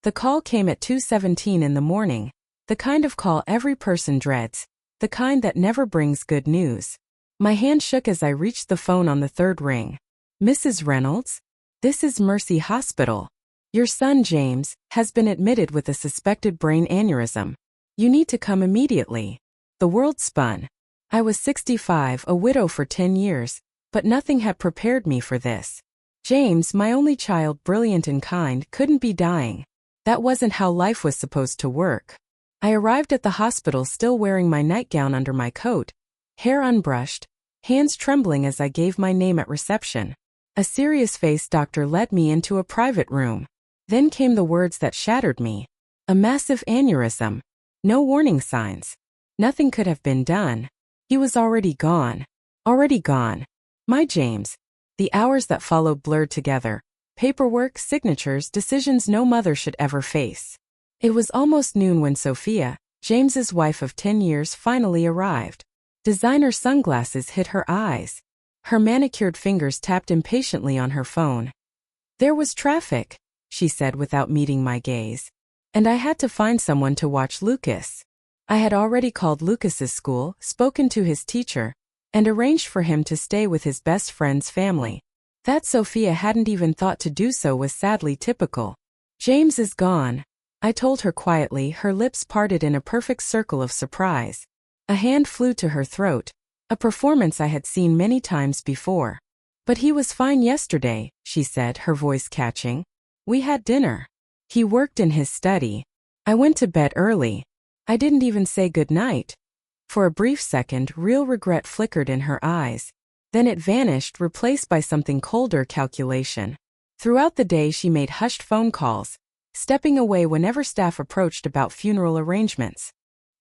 The call came at 2:17 in the morning, the kind of call every person dreads, the kind that never brings good news. My hand shook as I reached the phone on the third ring. Mrs. Reynolds? This is Mercy Hospital. Your son, James, has been admitted with a suspected brain aneurysm. You need to come immediately. The world spun. I was 65, a widow for 10 years, but nothing had prepared me for this. James, my only child, brilliant and kind, couldn't be dying. That wasn't how life was supposed to work. I arrived at the hospital still wearing my nightgown under my coat, hair unbrushed, hands trembling as I gave my name at reception. A serious-faced doctor led me into a private room. Then came the words that shattered me. A massive aneurysm. No warning signs. Nothing could have been done. He was already gone. Already gone. My James. The hours that followed blurred together. Paperwork, signatures, decisions no mother should ever face. It was almost noon when Sophia, James's wife of 10 years, finally arrived. Designer sunglasses hid her eyes. Her manicured fingers tapped impatiently on her phone. There was traffic, she said without meeting my gaze. And I had to find someone to watch Lucas. I had already called Lucas's school, spoken to his teacher, and arranged for him to stay with his best friend's family. That Sophia hadn't even thought to do so was sadly typical. James is gone, I told her quietly, her lips parted in a perfect circle of surprise. A hand flew to her throat, a performance I had seen many times before. But he was fine yesterday, she said, her voice catching. We had dinner. He worked in his study. I went to bed early. I didn't even say goodnight. For a brief second, real regret flickered in her eyes. Then it vanished, replaced by something colder, calculation. Throughout the day she made hushed phone calls, stepping away whenever staff approached about funeral arrangements.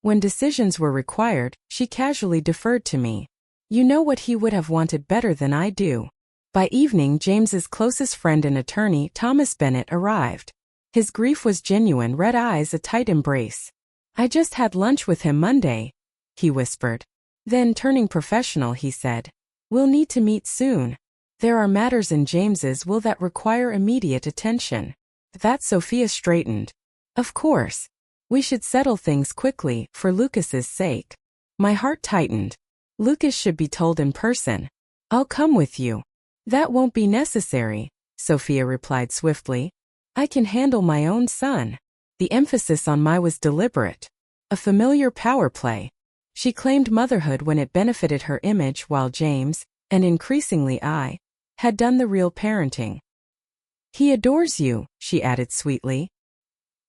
When decisions were required, she casually deferred to me. You know what he would have wanted better than I do. By evening, James's closest friend and attorney, Thomas Bennett, arrived. His grief was genuine, red eyes, a tight embrace. I just had lunch with him Monday, he whispered. Then, turning professional, he said, we'll need to meet soon. There are matters in James's will that require immediate attention. That Sophia straightened. Of course. We should settle things quickly, for Lucas's sake. My heart tightened. Lucas should be told in person. I'll come with you. That won't be necessary, Sophia replied swiftly. I can handle my own son. The emphasis on my was deliberate. A familiar power play. She claimed motherhood when it benefited her image while James, and increasingly I, had done the real parenting. He adores you, she added sweetly.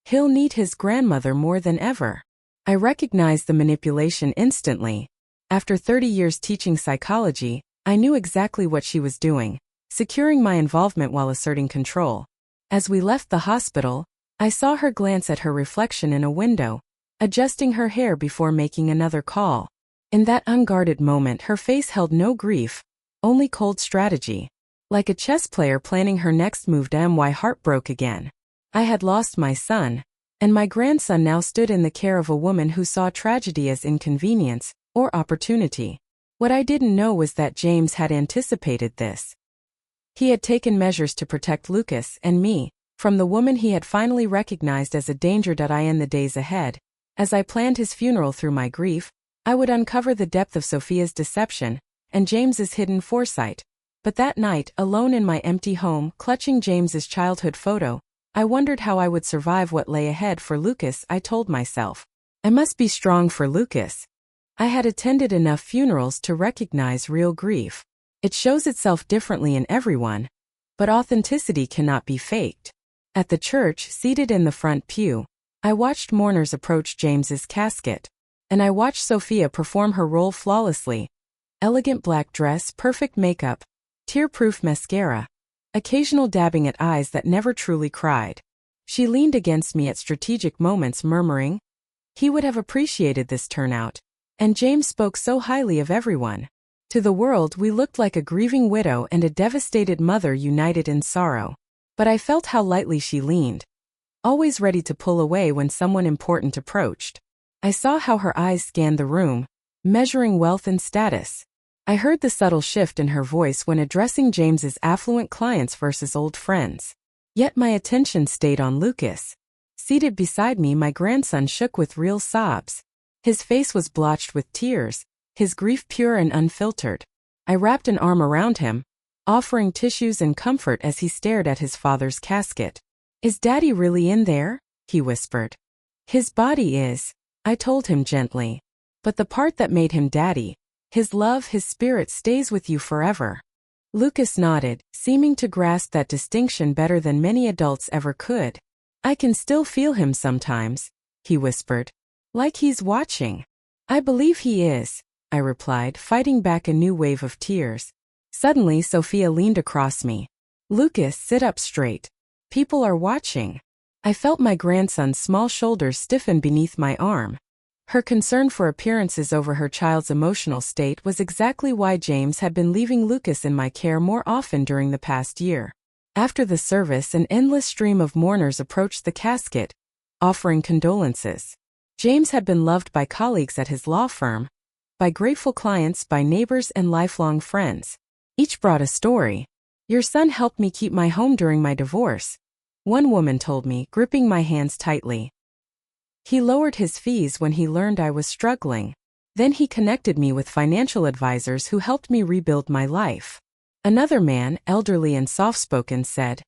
He'll need his grandmother more than ever. I recognized the manipulation instantly. After 30 years teaching psychology, I knew exactly what she was doing, securing my involvement while asserting control. As we left the hospital, I saw her glance at her reflection in a window, adjusting her hair before making another call. In that unguarded moment, her face held no grief, only cold strategy. Like a chess player planning her next move, my heart broke again. I had lost my son, and my grandson now stood in the care of a woman who saw tragedy as inconvenience or opportunity. What I didn't know was that James had anticipated this. He had taken measures to protect Lucas and me from the woman he had finally recognized as a danger. In the days ahead, as I planned his funeral through my grief, I would uncover the depth of Sophia's deception and James's hidden foresight. But that night, alone in my empty home, clutching James's childhood photo, I wondered how I would survive what lay ahead for Lucas. I told myself, I must be strong for Lucas. I had attended enough funerals to recognize real grief. It shows itself differently in everyone, but authenticity cannot be faked. At the church, seated in the front pew, I watched mourners approach James's casket, and I watched Sophia perform her role flawlessly. Elegant black dress, perfect makeup, tear-proof mascara, occasional dabbing at eyes that never truly cried. She leaned against me at strategic moments, murmuring, he would have appreciated this turnout. And James spoke so highly of everyone. To the world, we looked like a grieving widow and a devastated mother united in sorrow. But I felt how lightly she leaned, always ready to pull away when someone important approached. I saw how her eyes scanned the room, measuring wealth and status. I heard the subtle shift in her voice when addressing James's affluent clients versus old friends. Yet my attention stayed on Lucas. Seated beside me, my grandson shook with real sobs. His face was blotched with tears, his grief pure and unfiltered. I wrapped an arm around him, offering tissues and comfort as he stared at his father's casket. "Is Daddy really in there?" he whispered. "His body is," I told him gently. "But the part that made him Daddy, his love, his spirit stays with you forever." Lucas nodded, seeming to grasp that distinction better than many adults ever could. "I can still feel him sometimes," he whispered. "Like he's watching." "I believe he is," I replied, fighting back a new wave of tears. Suddenly, Sophia leaned across me. "Lucas, sit up straight. People are watching." I felt my grandson's small shoulders stiffen beneath my arm. Her concern for appearances over her child's emotional state was exactly why James had been leaving Lucas in my care more often during the past year. After the service, an endless stream of mourners approached the casket, offering condolences. James had been loved by colleagues at his law firm, by grateful clients, by neighbors and lifelong friends. Each brought a story. "Your son helped me keep my home during my divorce," one woman told me, gripping my hands tightly. "He lowered his fees when he learned I was struggling. Then he connected me with financial advisors who helped me rebuild my life." Another man, elderly and soft-spoken, said,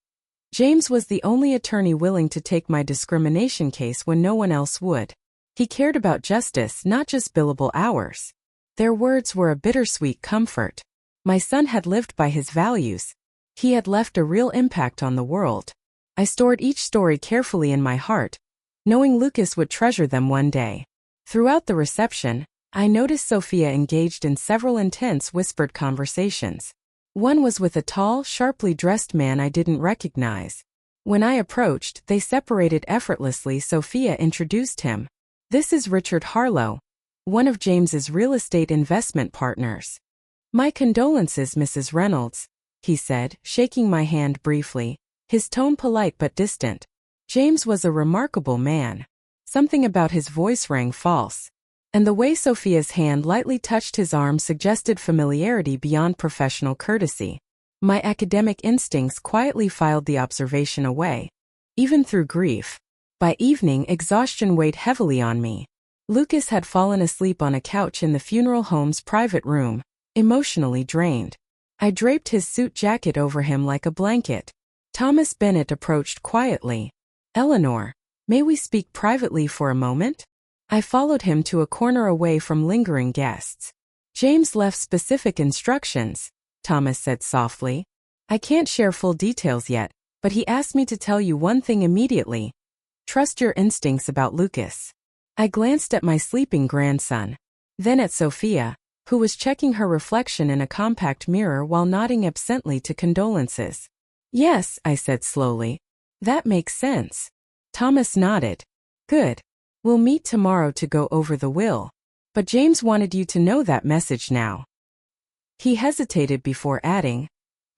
"James was the only attorney willing to take my discrimination case when no one else would. He cared about justice, not just billable hours." Their words were a bittersweet comfort. My son had lived by his values. He had left a real impact on the world. I stored each story carefully in my heart, knowing Lucas would treasure them one day. Throughout the reception, I noticed Sophia engaged in several intense whispered conversations. One was with a tall, sharply dressed man I didn't recognize. When I approached, they separated effortlessly. Sophia introduced him. "This is Richard Harlow, one of James's real estate investment partners." "My condolences, Mrs. Reynolds," he said, shaking my hand briefly, his tone polite but distant. James was a remarkable man. Something about his voice rang false, and the way Sophia's hand lightly touched his arm suggested familiarity beyond professional courtesy. My academic instincts quietly filed the observation away, even through grief. By evening, exhaustion weighed heavily on me. Lucas had fallen asleep on a couch in the funeral home's private room, emotionally drained. I draped his suit jacket over him like a blanket. Thomas Bennett approached quietly. "Eleanor, may we speak privately for a moment?" I followed him to a corner away from lingering guests. "James left specific instructions," Thomas said softly. "I can't share full details yet, but he asked me to tell you one thing immediately. Trust your instincts about Lucas." I glanced at my sleeping grandson, then at Sophia, who was checking her reflection in a compact mirror while nodding absently to condolences. "Yes," I said slowly. "That makes sense." Thomas nodded. "Good. We'll meet tomorrow to go over the will. But James wanted you to know that message now." He hesitated before adding,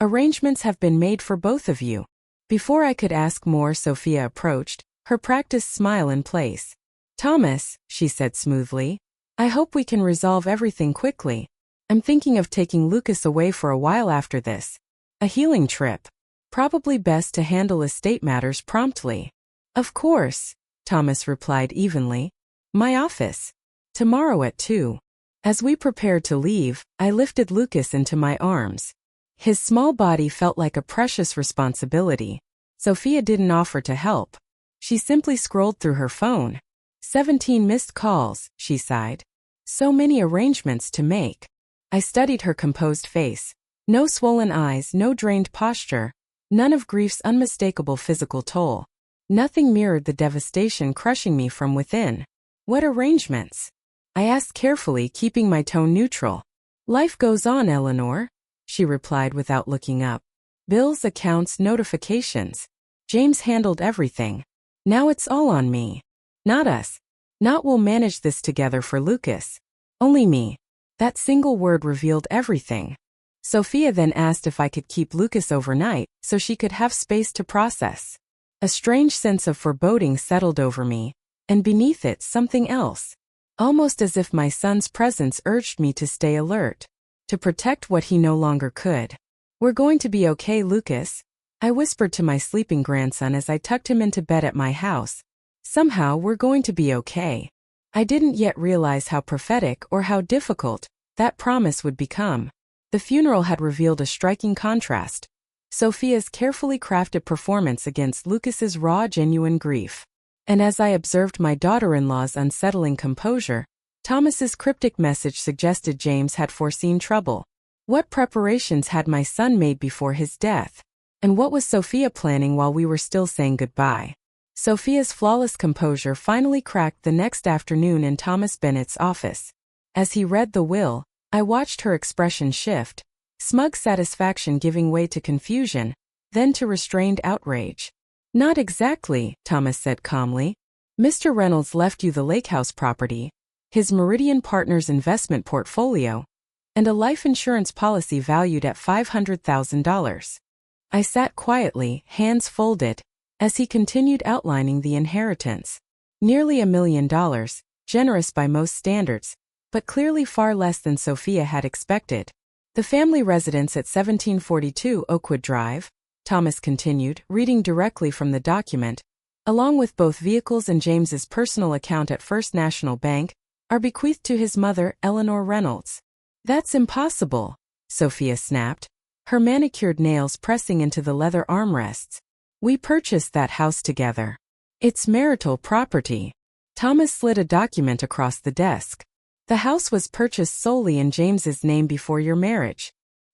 "Arrangements have been made for both of you." Before I could ask more, Sophia approached, her practiced smile in place. "Thomas," she said smoothly, "I hope we can resolve everything quickly. I'm thinking of taking Lucas away for a while after this. A healing trip. Probably best to handle estate matters promptly." "Of course," Thomas replied evenly. "My office. Tomorrow at 2. As we prepared to leave, I lifted Lucas into my arms. His small body felt like a precious responsibility. Sophia didn't offer to help. She simply scrolled through her phone. 17 missed calls, she sighed. So many arrangements to make. I studied her composed face. No swollen eyes, no drained posture. None of grief's unmistakable physical toll. Nothing mirrored the devastation crushing me from within. "What arrangements?" I asked carefully, keeping my tone neutral. "Life goes on, Eleanor," she replied without looking up. "Bills, accounts, notifications. James handled everything. Now it's all on me. Not us. Not we'll manage this together for Lucas. Only me." That single word revealed everything. Sophia then asked if I could keep Lucas overnight so she could have space to process. A strange sense of foreboding settled over me, and beneath it something else. Almost as if my son's presence urged me to stay alert, to protect what he no longer could. "We're going to be okay, Lucas," I whispered to my sleeping grandson as I tucked him into bed at my house, Somehow we're going to be okay. I didn't yet realize how prophetic or how difficult that promise would become. The funeral had revealed a striking contrast. Sophia's carefully crafted performance against Lucas's raw, genuine grief. And as I observed my daughter-in-law's unsettling composure, Thomas's cryptic message suggested James had foreseen trouble. What preparations had my son made before his death? And what was Sophia planning while we were still saying goodbye? Sophia's flawless composure finally cracked the next afternoon in Thomas Bennet's office. As he read the will, I watched her expression shift, smug satisfaction giving way to confusion, then to restrained outrage. Not exactly, Thomas said calmly. Mr. Reynolds left you the Lakehouse property, his Meridian Partners investment portfolio, and a life insurance policy valued at $500,000. I sat quietly, hands folded, as he continued outlining the inheritance. Nearly $1 million, generous by most standards, but clearly far less than Sophia had expected. The family residence at 1742 Oakwood Drive, Thomas continued, reading directly from the document, along with both vehicles and James's personal account at First National Bank, are bequeathed to his mother, Eleanor Reynolds. That's impossible, Sophia snapped, her manicured nails pressing into the leather armrests. We purchased that house together. It's marital property. Thomas slid a document across the desk. The house was purchased solely in James's name before your marriage.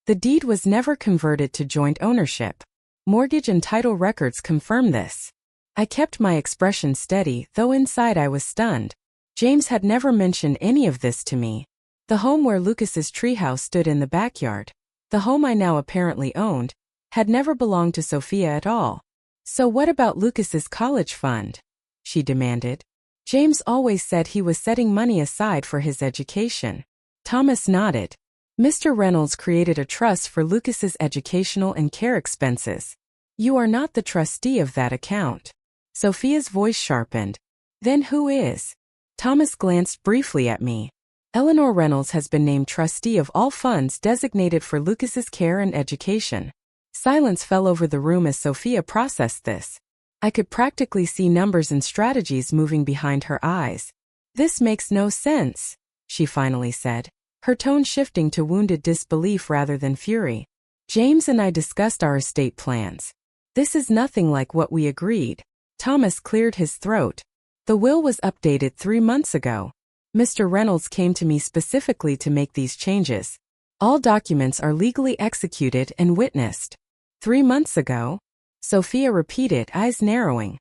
The deed was never converted to joint ownership. Mortgage and title records confirm this. I kept my expression steady, though inside I was stunned. James had never mentioned any of this to me. The home where Lucas's treehouse stood in the backyard, the home I now apparently owned, had never belonged to Sophia at all. So what about Lucas's college fund? She demanded. James always said he was setting money aside for his education. Thomas nodded. Mr. Reynolds created a trust for Lucas's educational and care expenses. You are not the trustee of that account. Sophia's voice sharpened. Then who is? Thomas glanced briefly at me. Eleanor Reynolds has been named trustee of all funds designated for Lucas's care and education. Silence fell over the room as Sophia processed this. I could practically see numbers and strategies moving behind her eyes. This makes no sense, she finally said, her tone shifting to wounded disbelief rather than fury. James and I discussed our estate plans. This is nothing like what we agreed. Thomas cleared his throat. The will was updated 3 months ago. Mr. Reynolds came to me specifically to make these changes. All documents are legally executed and witnessed. 3 months ago? Sophia repeated, eyes narrowing.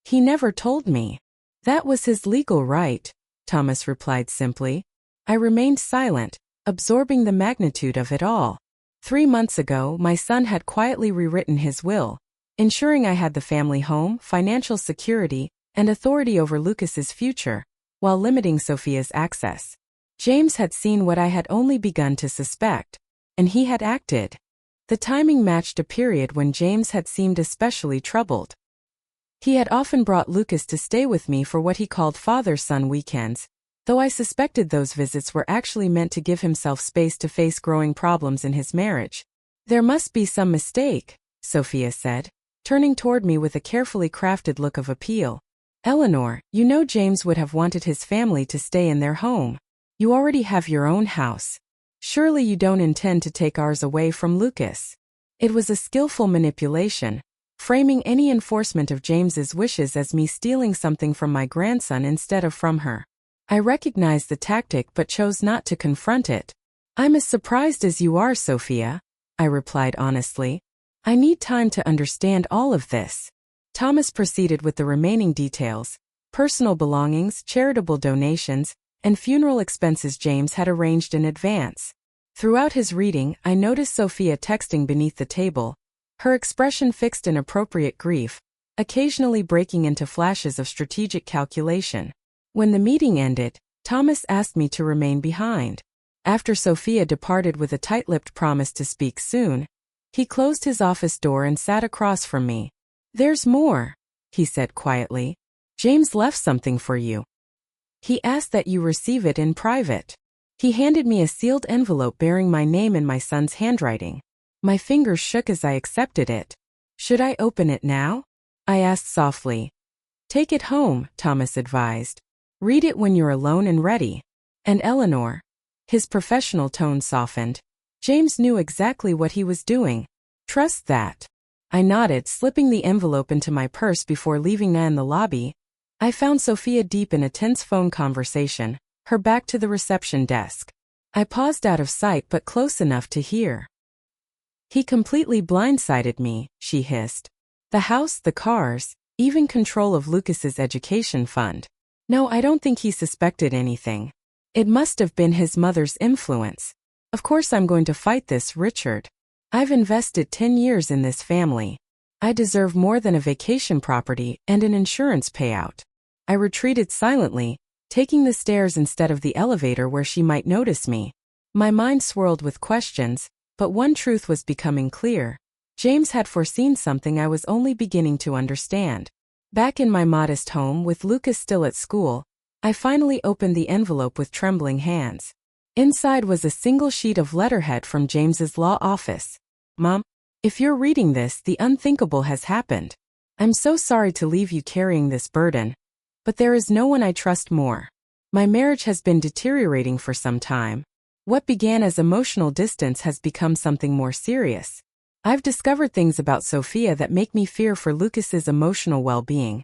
He never told me. That was his legal right, Thomas replied simply. I remained silent, absorbing the magnitude of it all. 3 months ago, my son had quietly rewritten his will, ensuring I had the family home, financial security, and authority over Lucas's future, while limiting Sophia's access. James had seen what I had only begun to suspect, and he had acted. The timing matched a period when James had seemed especially troubled. He had often brought Lucas to stay with me for what he called father-son weekends, though I suspected those visits were actually meant to give himself space to face growing problems in his marriage. There must be some mistake, Sophia said, turning toward me with a carefully crafted look of appeal. Eleanor, you know James would have wanted his family to stay in their home. You already have your own house. Surely you don't intend to take ours away from Lucas. It was a skillful manipulation, framing any enforcement of James's wishes as me stealing something from my grandson instead of from her. I recognized the tactic but chose not to confront it. I'm as surprised as you are, Sophia, I replied honestly. I need time to understand all of this. Thomas proceeded with the remaining details: personal belongings, charitable donations, and funeral expenses James had arranged in advance. Throughout his reading, I noticed Sophia texting beneath the table, her expression fixed in appropriate grief, occasionally breaking into flashes of strategic calculation. When the meeting ended, Thomas asked me to remain behind. After Sophia departed with a tight-lipped promise to speak soon, he closed his office door and sat across from me. There's more, he said quietly. James left something for you. He asked that you receive it in private. He handed me a sealed envelope bearing my name in my son's handwriting. My fingers shook as I accepted it. Should I open it now? I asked softly. Take it home, Thomas advised. Read it when you're alone and ready. And Eleanor? His professional tone softened. James knew exactly what he was doing. Trust that. I nodded, slipping the envelope into my purse before leaving in the lobby. I found Sophia deep in a tense phone conversation, her back to the reception desk. I paused out of sight but close enough to hear. He completely blindsided me, she hissed. The house, the cars, even control of Lucas's education fund. No, I don't think he suspected anything. It must have been his mother's influence. Of course I'm going to fight this, Richard. I've invested 10 years in this family. I deserve more than a vacation property and an insurance payout. I retreated silently, taking the stairs instead of the elevator where she might notice me. My mind swirled with questions, but one truth was becoming clear. James had foreseen something I was only beginning to understand. Back in my modest home with Lucas still at school, I finally opened the envelope with trembling hands. Inside was a single sheet of letterhead from James's law office. Mom, if you're reading this, the unthinkable has happened. I'm so sorry to leave you carrying this burden, but there is no one I trust more. My marriage has been deteriorating for some time. What began as emotional distance has become something more serious. I've discovered things about Sophia that make me fear for Lucas's emotional well-being.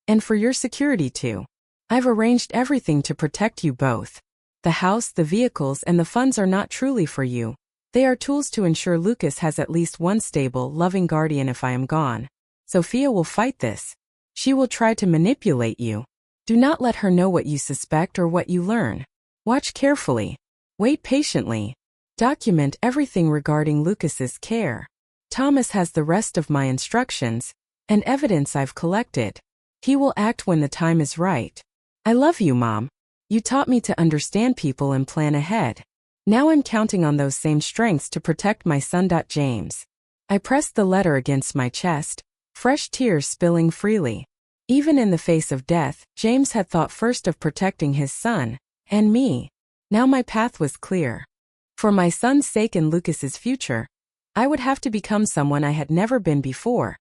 And for your security too. I've arranged everything to protect you both. The house, the vehicles, and the funds are not truly for you. They are tools to ensure Lucas has at least one stable, loving guardian if I am gone. Sophia will fight this. She will try to manipulate you. Do not let her know what you suspect or what you learn. Watch carefully. Wait patiently. Document everything regarding Lucas's care. Thomas has the rest of my instructions and evidence I've collected. He will act when the time is right. I love you, Mom. You taught me to understand people and plan ahead. Now I'm counting on those same strengths to protect my son. James. I pressed the letter against my chest, fresh tears spilling freely. Even in the face of death, James had thought first of protecting his son, and me. Now my path was clear. For my son's sake and Lucas's future, I would have to become someone I had never been before.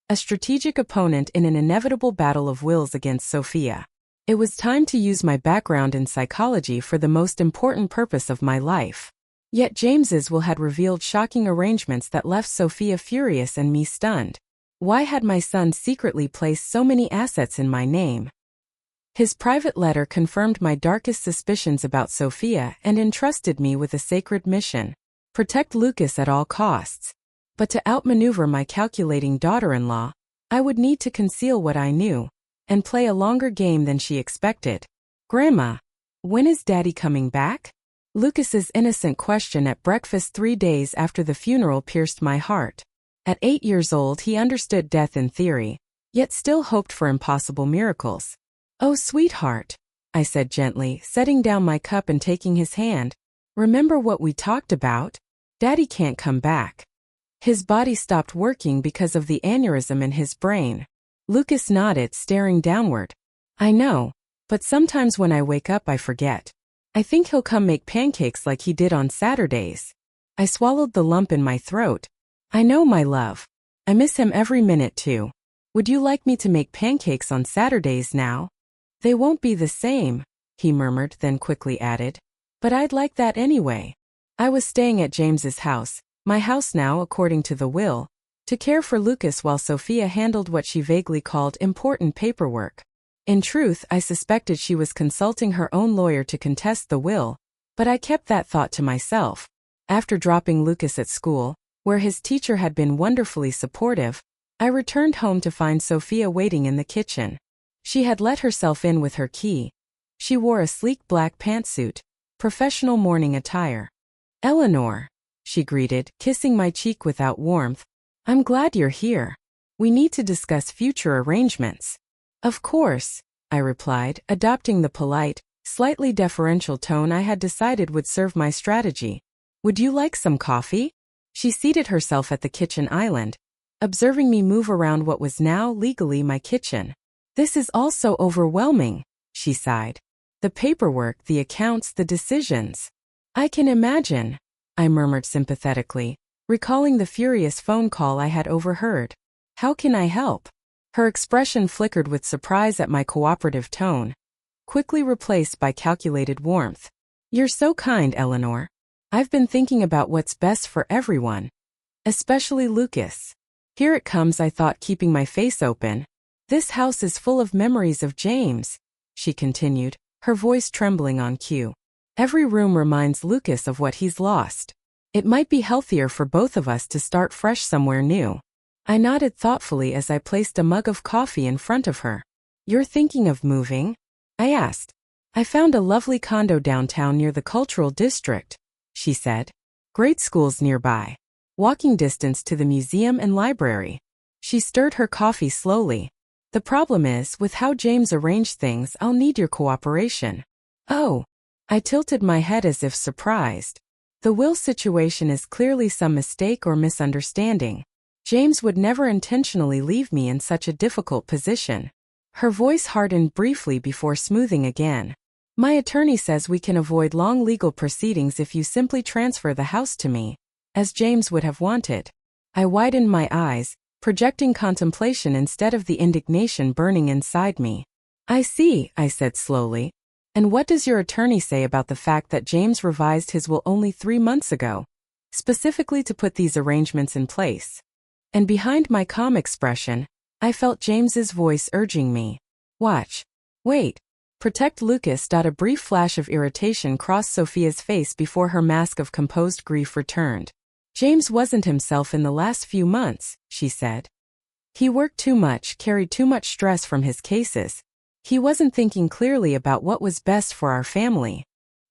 A strategic opponent in an inevitable battle of wills against Sophia. It was time to use my background in psychology for the most important purpose of my life. Yet James's will had revealed shocking arrangements that left Sophia furious and me stunned. Why had my son secretly placed so many assets in my name? His private letter confirmed my darkest suspicions about Sophia and entrusted me with a sacred mission. Protect Lucas at all costs. But to outmaneuver my calculating daughter-in-law, I would need to conceal what I knew and play a longer game than she expected. Grandma, when is Daddy coming back? Lucas's innocent question at breakfast 3 days after the funeral pierced my heart. At 8 years old he understood death in theory, yet still hoped for impossible miracles. Oh, sweetheart, I said gently, setting down my cup and taking his hand. Remember what we talked about? Daddy can't come back. His body stopped working because of the aneurysm in his brain. Lucas nodded, staring downward. I know, but sometimes when I wake up I forget. I think he'll come make pancakes like he did on Saturdays. I swallowed the lump in my throat. I know, my love. I miss him every minute too. Would you like me to make pancakes on Saturdays now? They won't be the same, he murmured, then quickly added. But I'd like that anyway. I was staying at James's house, my house now according to the will, to care for Lucas while Sophia handled what she vaguely called important paperwork. In truth, I suspected she was consulting her own lawyer to contest the will, but I kept that thought to myself. After dropping Lucas at school, where his teacher had been wonderfully supportive, I returned home to find Sophia waiting in the kitchen. She had let herself in with her key. She wore a sleek black pantsuit, professional morning attire. Eleanor, she greeted, kissing my cheek without warmth. I'm glad you're here. We need to discuss future arrangements. Of course, I replied, adopting the polite, slightly deferential tone I had decided would serve my strategy. Would you like some coffee? She seated herself at the kitchen island, observing me move around what was now legally my kitchen. This is all so overwhelming, she sighed. The paperwork, the accounts, the decisions. I can imagine, I murmured sympathetically, recalling the furious phone call I had overheard. How can I help? Her expression flickered with surprise at my cooperative tone, quickly replaced by calculated warmth. "You're so kind, Eleanor. I've been thinking about what's best for everyone. Especially Lucas." "Here it comes," I thought, keeping my face open. "This house is full of memories of James," she continued, her voice trembling on cue. "Every room reminds Lucas of what he's lost. It might be healthier for both of us to start fresh somewhere new." I nodded thoughtfully as I placed a mug of coffee in front of her. "You're thinking of moving?" I asked. "I found a lovely condo downtown near the cultural district," she said. "Great schools nearby. Walking distance to the museum and library." She stirred her coffee slowly. "The problem is, with how James arranged things, I'll need your cooperation." "Oh." I tilted my head as if surprised. "The will situation is clearly some mistake or misunderstanding. James would never intentionally leave me in such a difficult position." Her voice hardened briefly before smoothing again. "My attorney says we can avoid long legal proceedings if you simply transfer the house to me, as James would have wanted." I widened my eyes, projecting contemplation instead of the indignation burning inside me. "I see," I said slowly. "And what does your attorney say about the fact that James revised his will only 3 months ago, specifically to put these arrangements in place?" And behind my calm expression, I felt James's voice urging me. "Watch. Wait. Protect Lucas." A brief flash of irritation crossed Sophia's face before her mask of composed grief returned. "James wasn't himself in the last few months," she said. "He worked too much, carried too much stress from his cases. He wasn't thinking clearly about what was best for our family."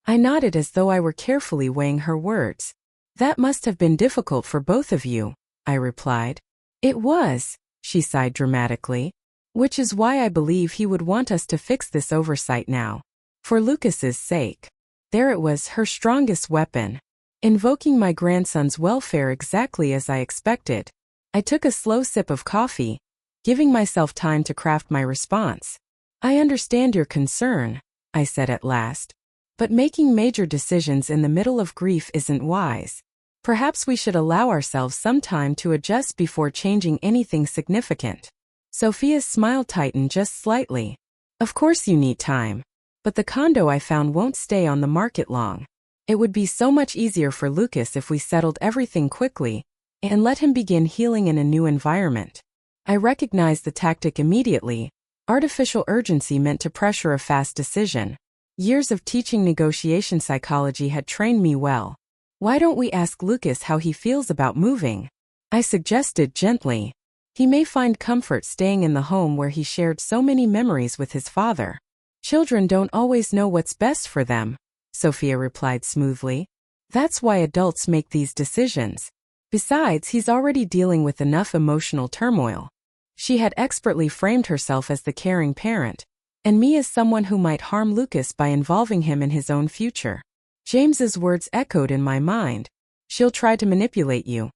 I nodded as though I were carefully weighing her words. "That must have been difficult for both of you," I replied. "It was," she sighed dramatically. "Which is why I believe he would want us to fix this oversight now. For Lucas's sake." There it was, her strongest weapon. Invoking my grandson's welfare exactly as I expected. I took a slow sip of coffee, giving myself time to craft my response. "I understand your concern," I said at last. "But making major decisions in the middle of grief isn't wise. Perhaps we should allow ourselves some time to adjust before changing anything significant." Sophia's smile tightened just slightly. "Of course you need time. But the condo I found won't stay on the market long. It would be so much easier for Lucas if we settled everything quickly and let him begin healing in a new environment." I recognized the tactic immediately. Artificial urgency meant to pressure a fast decision. Years of teaching negotiation psychology had trained me well. "Why don't we ask Lucas how he feels about moving?" I suggested gently. "He may find comfort staying in the home where he shared so many memories with his father." "Children don't always know what's best for them," Sophia replied smoothly. "That's why adults make these decisions. Besides, he's already dealing with enough emotional turmoil." She had expertly framed herself as the caring parent, and me as someone who might harm Lucas by involving him in his own future. James's words echoed in my mind. "She'll try to manipulate you."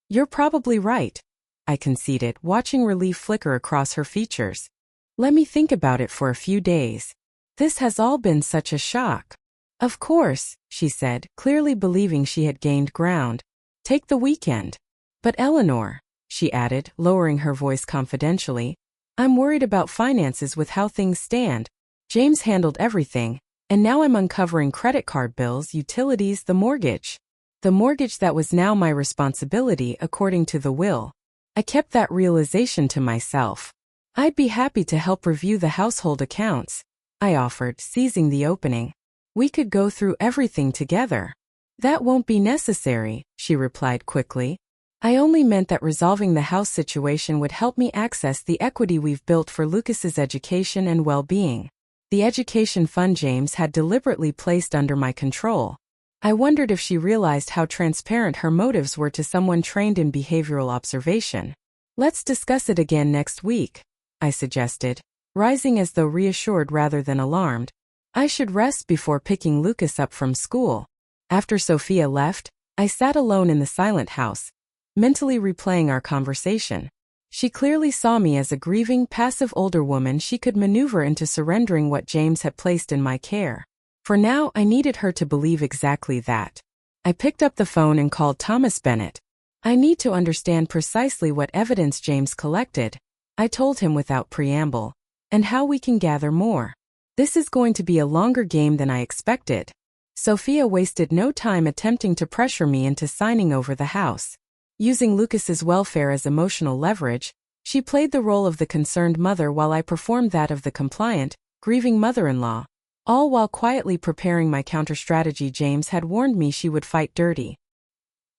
"You're probably right," I conceded, watching relief flicker across her features. "Let me think about it for a few days. This has all been such a shock." "Of course," she said, clearly believing she had gained ground. "Take the weekend." "But Eleanor," she added, lowering her voice confidentially, "I'm worried about finances with how things stand. James handled everything, and now I'm uncovering credit card bills, utilities, the mortgage. The mortgage that was now my responsibility according to the will." I kept that realization to myself. "I'd be happy to help review the household accounts," I offered, seizing the opening. "We could go through everything together." "That won't be necessary," she replied quickly. "I only meant that resolving the house situation would help me access the equity we've built for Lucas's education and well-being. The education fund James had deliberately placed under my control." I wondered if she realized how transparent her motives were to someone trained in behavioral observation. "Let's discuss it again next week," I suggested, rising as though reassured rather than alarmed. I should rest before picking Lucas up from school. After Sophia left, I sat alone in the silent house, mentally replaying our conversation. She clearly saw me as a grieving, passive older woman she could maneuver into surrendering what James had placed in my care. For now, I needed her to believe exactly that. I picked up the phone and called Thomas Bennett. "I need to understand precisely what evidence James collected," I told him without preamble, and how we can gather more. This is going to be a longer game than I expected. Sophia wasted no time attempting to pressure me into signing over the house. Using Lucas's welfare as emotional leverage, she played the role of the concerned mother while I performed that of the compliant, grieving mother-in-law, all while quietly preparing my counter-strategy. James had warned me she would fight dirty.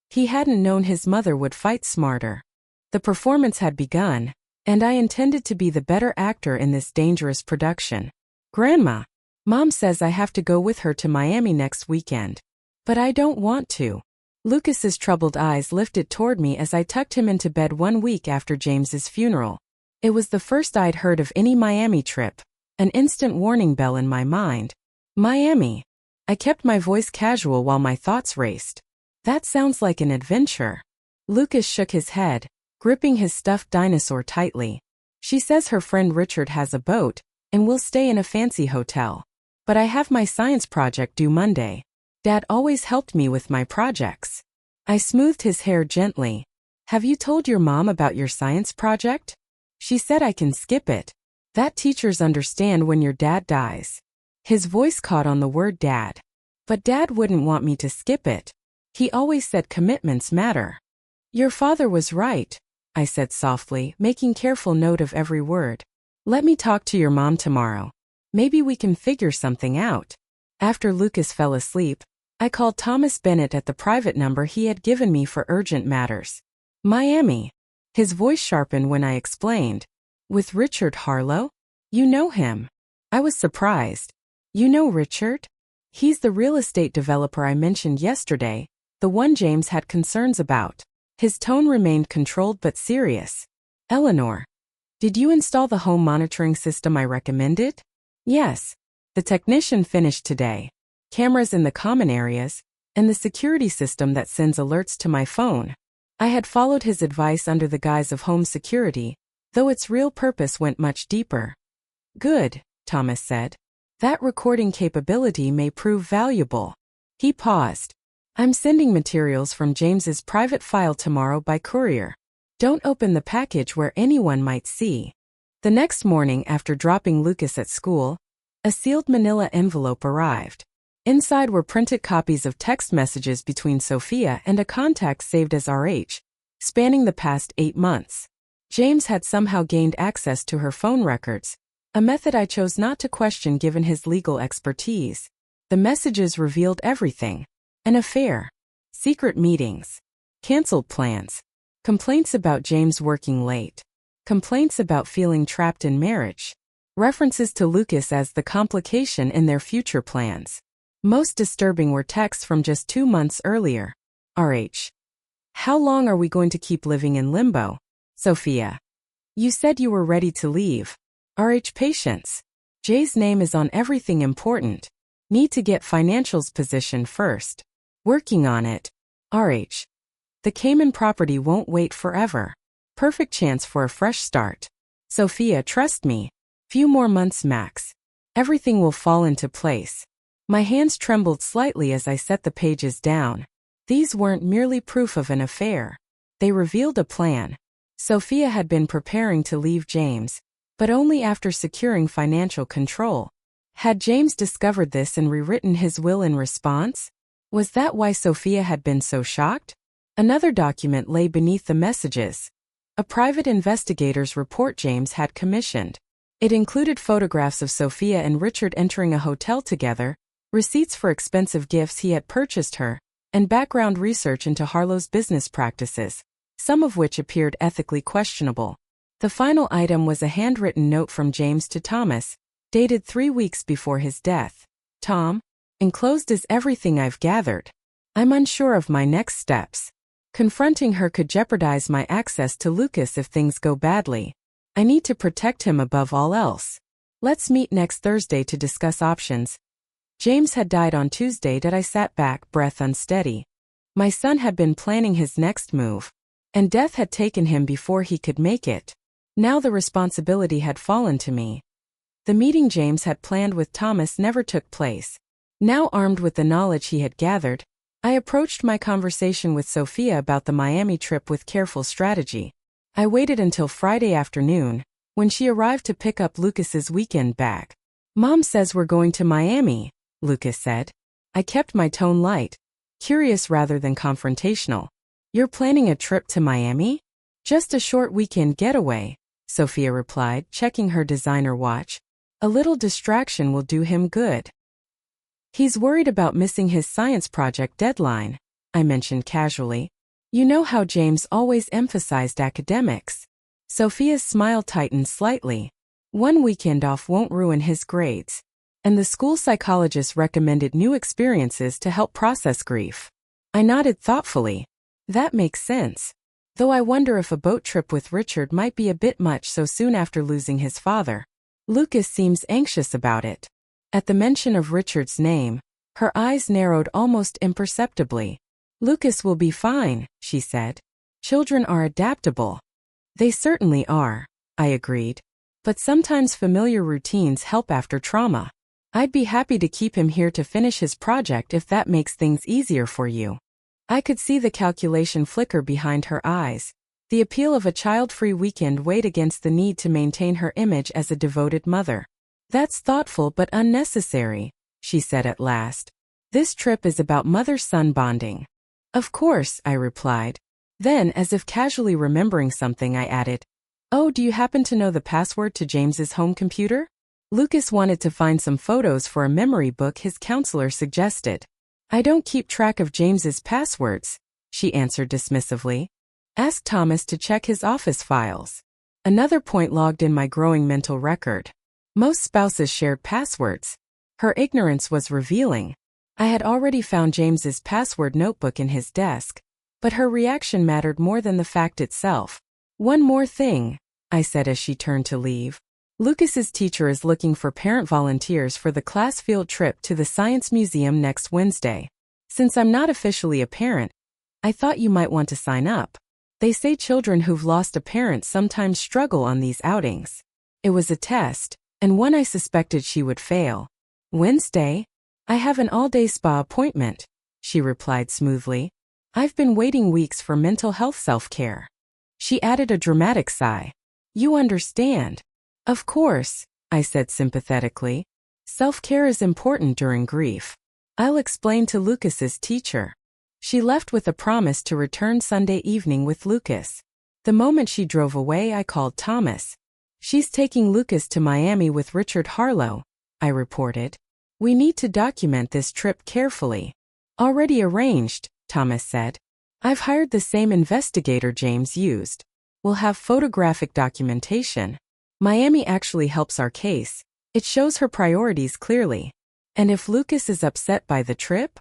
He hadn't known his mother would fight smarter. The performance had begun, and I intended to be the better actor in this dangerous production. Grandma, Mom says I have to go with her to Miami next weekend. But I don't want to. Lucas's troubled eyes lifted toward me as I tucked him into bed 1 week after James's funeral. It was the first I'd heard of any Miami trip, an instant warning bell in my mind. Miami. I kept my voice casual while my thoughts raced. That sounds like an adventure. Lucas shook his head, gripping his stuffed dinosaur tightly. She says her friend Richard has a boat, and we'll stay in a fancy hotel. But I have my science project due Monday. Dad always helped me with my projects. I smoothed his hair gently. Have you told your mom about your science project? She said I can skip it. That teachers understand when your dad dies. His voice caught on the word dad. But Dad wouldn't want me to skip it. He always said commitments matter. Your father was right, I said softly, making careful note of every word. Let me talk to your mom tomorrow. Maybe we can figure something out. After Lucas fell asleep, I called Thomas Bennett at the private number he had given me for urgent matters. Miami. His voice sharpened when I explained. With Richard Harlow? You know him. I was surprised. You know Richard? He's the real estate developer I mentioned yesterday, the one James had concerns about. His tone remained controlled but serious. Eleanor. Did you install the home monitoring system I recommended? Yes. The technician finished today. Cameras in the common areas, and the security system that sends alerts to my phone. I had followed his advice under the guise of home security, though its real purpose went much deeper. Good, Thomas said. That recording capability may prove valuable. He paused. I'm sending materials from James's private file tomorrow by courier. Don't open the package where anyone might see. The next morning after dropping Lucas at school, a sealed manila envelope arrived. Inside were printed copies of text messages between Sophia and a contact saved as RH, spanning the past 8 months. James had somehow gained access to her phone records, a method I chose not to question given his legal expertise. The messages revealed everything. An affair, secret meetings, canceled plans, complaints about James working late, complaints about feeling trapped in marriage, references to Lucas as the complication in their future plans. Most disturbing were texts from just 2 months earlier. RH. How long are we going to keep living in limbo? Sophia. You said you were ready to leave. RH. Patience. Jay's name is on everything important. Need to get financials positioned first. Working on it. RH. The Cayman property won't wait forever. Perfect chance for a fresh start. Sophia, trust me. Few more months max. Everything will fall into place. My hands trembled slightly as I set the pages down. These weren't merely proof of an affair. They revealed a plan. Sophia had been preparing to leave James, but only after securing financial control. Had James discovered this and rewritten his will in response? Was that why Sophia had been so shocked? Another document lay beneath the messages. A private investigator's report James had commissioned. It included photographs of Sophia and Richard entering a hotel together, receipts for expensive gifts he had purchased her, and background research into Harlow's business practices, some of which appeared ethically questionable. The final item was a handwritten note from James to Thomas, dated 3 weeks before his death. Tom, enclosed is everything I've gathered. I'm unsure of my next steps. Confronting her could jeopardize my access to Lucas if things go badly. I need to protect him above all else. Let's meet next Thursday to discuss options. James had died on Tuesday. I sat back, breath unsteady. My son had been planning his next move, and death had taken him before he could make it. Now the responsibility had fallen to me. The meeting James had planned with Thomas never took place. Now armed with the knowledge he had gathered, I approached my conversation with Sophia about the Miami trip with careful strategy. I waited until Friday afternoon, when she arrived to pick up Lucas's weekend bag. "Mom says we're going to Miami," Lucas said. I kept my tone light, curious rather than confrontational. "You're planning a trip to Miami?" "Just a short weekend getaway," Sophia replied, checking her designer watch. "A little distraction will do him good." "He's worried about missing his science project deadline," I mentioned casually. "You know how James always emphasized academics." Sophia's smile tightened slightly. "One weekend off won't ruin his grades. And the school psychologist recommended new experiences to help process grief." I nodded thoughtfully. "That makes sense. Though I wonder if a boat trip with Richard might be a bit much so soon after losing his father. Lucas seems anxious about it." At the mention of Richard's name, her eyes narrowed almost imperceptibly. "Lucas will be fine," she said. "Children are adaptable." "They certainly are," I agreed. "But sometimes familiar routines help after trauma. I'd be happy to keep him here to finish his project if that makes things easier for you." I could see the calculation flicker behind her eyes. The appeal of a child-free weekend weighed against the need to maintain her image as a devoted mother. "That's thoughtful but unnecessary," she said at last. "This trip is about mother-son bonding." "Of course," I replied. Then, as if casually remembering something, I added, "Oh, do you happen to know the password to James's home computer?" Lucas wanted to find some photos for a memory book his counselor suggested. "I don't keep track of James's passwords," she answered dismissively. "Ask Thomas to check his office files." Another point logged in my growing mental record. Most spouses shared passwords. Her ignorance was revealing. I had already found James's password notebook in his desk, but her reaction mattered more than the fact itself. "One more thing," I said as she turned to leave. "Lucas's teacher is looking for parent volunteers for the class field trip to the Science Museum next Wednesday. Since I'm not officially a parent, I thought you might want to sign up. They say children who've lost a parent sometimes struggle on these outings." It was a test, and one I suspected she would fail. "Wednesday? I have an all-day spa appointment," she replied smoothly. "I've been waiting weeks for mental health self-care." She added a dramatic sigh. "You understand." "Of course," I said sympathetically. "Self-care is important during grief. I'll explain to Lucas's teacher." She left with a promise to return Sunday evening with Lucas. The moment she drove away, I called Thomas. "She's taking Lucas to Miami with Richard Harlow," I reported. "We need to document this trip carefully." "Already arranged," Thomas said. "I've hired the same investigator James used. We'll have photographic documentation. Miami actually helps our case. It shows her priorities clearly." "And if Lucas is upset by the trip?"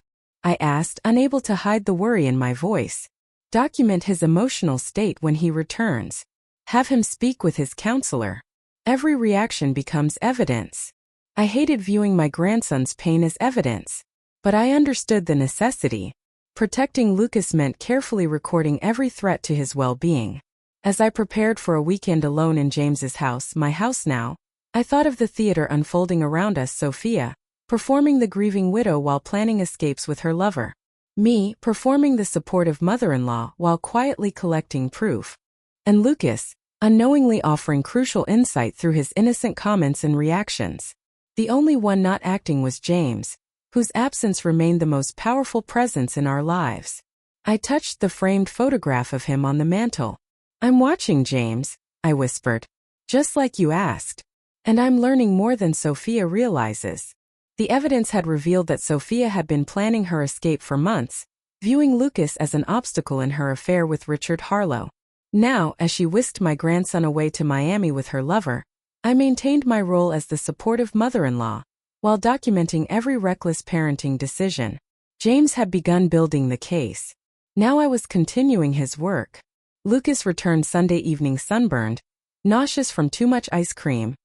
I asked, unable to hide the worry in my voice. "Document his emotional state when he returns. Have him speak with his counselor. Every reaction becomes evidence." I hated viewing my grandson's pain as evidence, but I understood the necessity. Protecting Lucas meant carefully recording every threat to his well-being. As I prepared for a weekend alone in James's house, my house now, I thought of the theater unfolding around us: Sophia, performing the grieving widow while planning escapes with her lover. Me, performing the supportive mother-in-law while quietly collecting proof. And Lucas, unknowingly offering crucial insight through his innocent comments and reactions. The only one not acting was James, whose absence remained the most powerful presence in our lives. I touched the framed photograph of him on the mantel. "I'm watching, James," I whispered. "Just like you asked. And I'm learning more than Sophia realizes." The evidence had revealed that Sophia had been planning her escape for months, viewing Lucas as an obstacle in her affair with Richard Harlow. Now, as she whisked my grandson away to Miami with her lover, I maintained my role as the supportive mother-in-law, while documenting every reckless parenting decision. James had begun building the case. Now I was continuing his work. Lucas returned Sunday evening sunburned, nauseous from too much ice cream,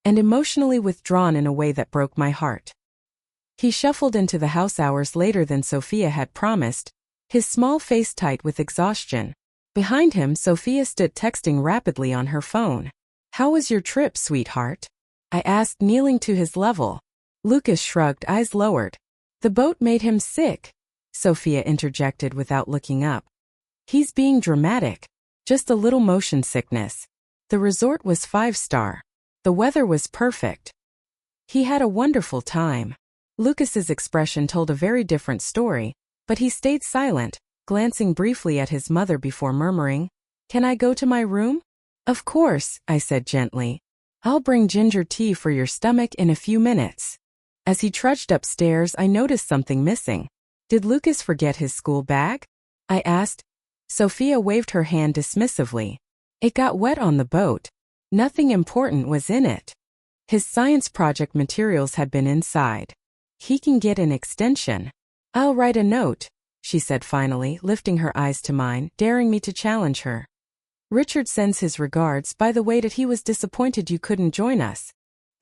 and emotionally withdrawn in a way that broke my heart. He shuffled into the house hours later than Sophia had promised, his small face tight with exhaustion. Behind him, Sophia stood texting rapidly on her phone. "How was your trip, sweetheart?" I asked, kneeling to his level. Lucas shrugged, eyes lowered. "The boat made him sick," Sophia interjected without looking up. "He's being dramatic. Just a little motion sickness." The resort was 5-star. The weather was perfect. He had a wonderful time. Lucas's expression told a very different story, but he stayed silent, glancing briefly at his mother before murmuring, "Can I go to my room?" "Of course," I said gently. "I'll bring ginger tea for your stomach in a few minutes." As he trudged upstairs, I noticed something missing. Did Lucas forget his school bag? I asked. Sophia waved her hand dismissively. It got wet on the boat. Nothing important was in it. His science project materials had been inside. He can get an extension. "I'll write a note," she said finally, lifting her eyes to mine, daring me to challenge her. "Richard sends his regards by the way that he was disappointed you couldn't join us."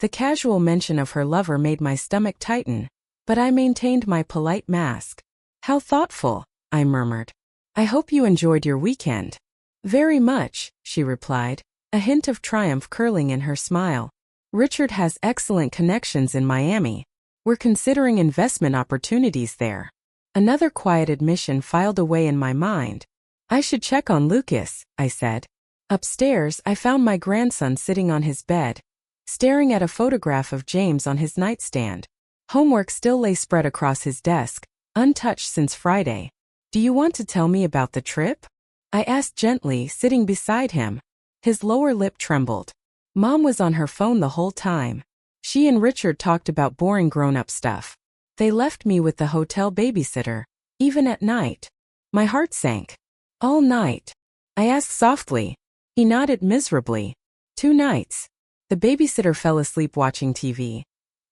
The casual mention of her lover made my stomach tighten, but I maintained my polite mask. "How thoughtful," I murmured. "I hope you enjoyed your weekend." "Very much," she replied, a hint of triumph curling in her smile. "Richard has excellent connections in Miami. We're considering investment opportunities there." Another quiet admission filed away in my mind. "I should check on Lucas," I said. Upstairs, I found my grandson sitting on his bed, staring at a photograph of James on his nightstand. Homework still lay spread across his desk, untouched since Friday. "Do you want to tell me about the trip?" I asked gently, sitting beside him. His lower lip trembled. Mom was on her phone the whole time. She and Richard talked about boring grown-up stuff. They left me with the hotel babysitter, even at night. My heart sank. "All night?" I asked softly. He nodded miserably. "2 nights. The babysitter fell asleep watching TV.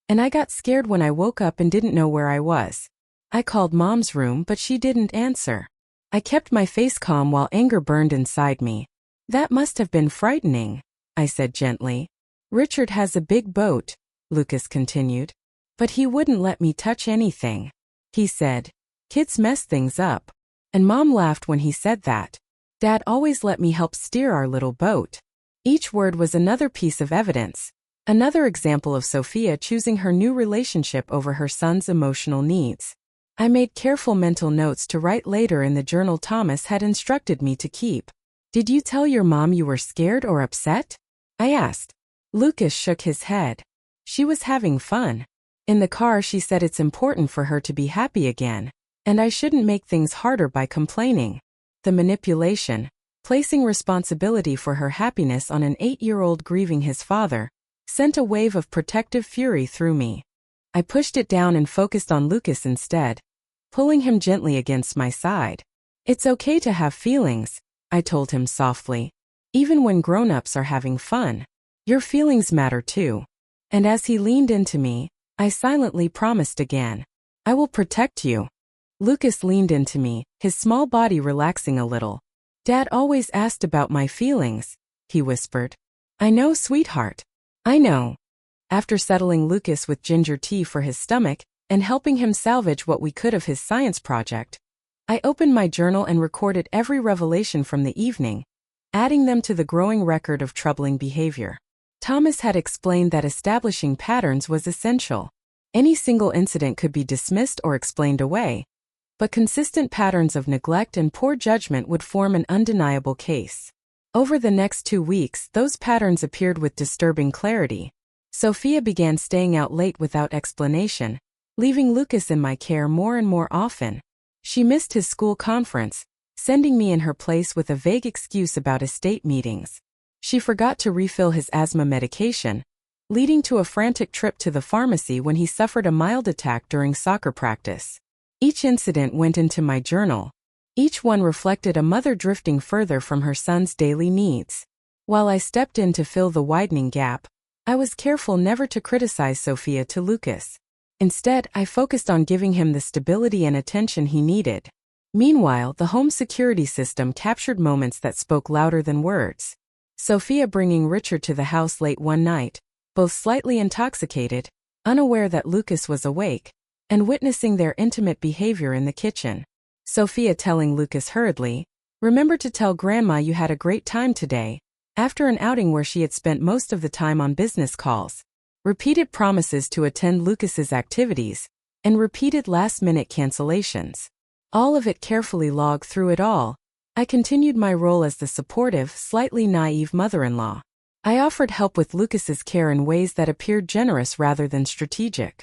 And I got scared when I woke up and didn't know where I was. I called Mom's room, but she didn't answer. I kept my face calm while anger burned inside me. That must have been frightening," I said gently. "Richard has a big boat," Lucas continued. "But he wouldn't let me touch anything. He said, 'Kids mess things up.' And Mom laughed when he said that. Dad always let me help steer our little boat." Each word was another piece of evidence. Another example of Sophia choosing her new relationship over her son's emotional needs. I made careful mental notes to write later in the journal Thomas had instructed me to keep. "Did you tell your mom you were scared or upset?" I asked. Lucas shook his head. "She was having fun. In the car she said it's important for her to be happy again, and I shouldn't make things harder by complaining." The manipulation, placing responsibility for her happiness on an 8-year-old grieving his father, sent a wave of protective fury through me. I pushed it down and focused on Lucas instead, pulling him gently against my side. "It's okay to have feelings," I told him softly. "Even when grown-ups are having fun. Your feelings matter too." And as he leaned into me, I silently promised again, "I will protect you." Lucas leaned into me, his small body relaxing a little. "Dad always asked about my feelings," he whispered. "I know, sweetheart. I know." After settling Lucas with ginger tea for his stomach and helping him salvage what we could of his science project, I opened my journal and recorded every revelation from the evening, adding them to the growing record of troubling behavior. Thomas had explained that establishing patterns was essential. Any single incident could be dismissed or explained away, but consistent patterns of neglect and poor judgment would form an undeniable case. Over the next 2 weeks, those patterns appeared with disturbing clarity. Sophia began staying out late without explanation, leaving Lucas in my care more and more often. She missed his school conference, sending me in her place with a vague excuse about estate meetings. She forgot to refill his asthma medication, leading to a frantic trip to the pharmacy when he suffered a mild attack during soccer practice. Each incident went into my journal. Each one reflected a mother drifting further from her son's daily needs. While I stepped in to fill the widening gap, I was careful never to criticize Sophia to Lucas. Instead, I focused on giving him the stability and attention he needed. Meanwhile, the home security system captured moments that spoke louder than words. Sophia bringing Richard to the house late one night, both slightly intoxicated, unaware that Lucas was awake, and witnessing their intimate behavior in the kitchen. Sophia telling Lucas hurriedly, "Remember to tell Grandma you had a great time today," after an outing where she had spent most of the time on business calls. Repeated promises to attend Lucas's activities, and repeated last-minute cancellations. All of it carefully logged through it all, I continued my role as the supportive, slightly naive mother-in-law. I offered help with Lucas's care in ways that appeared generous rather than strategic.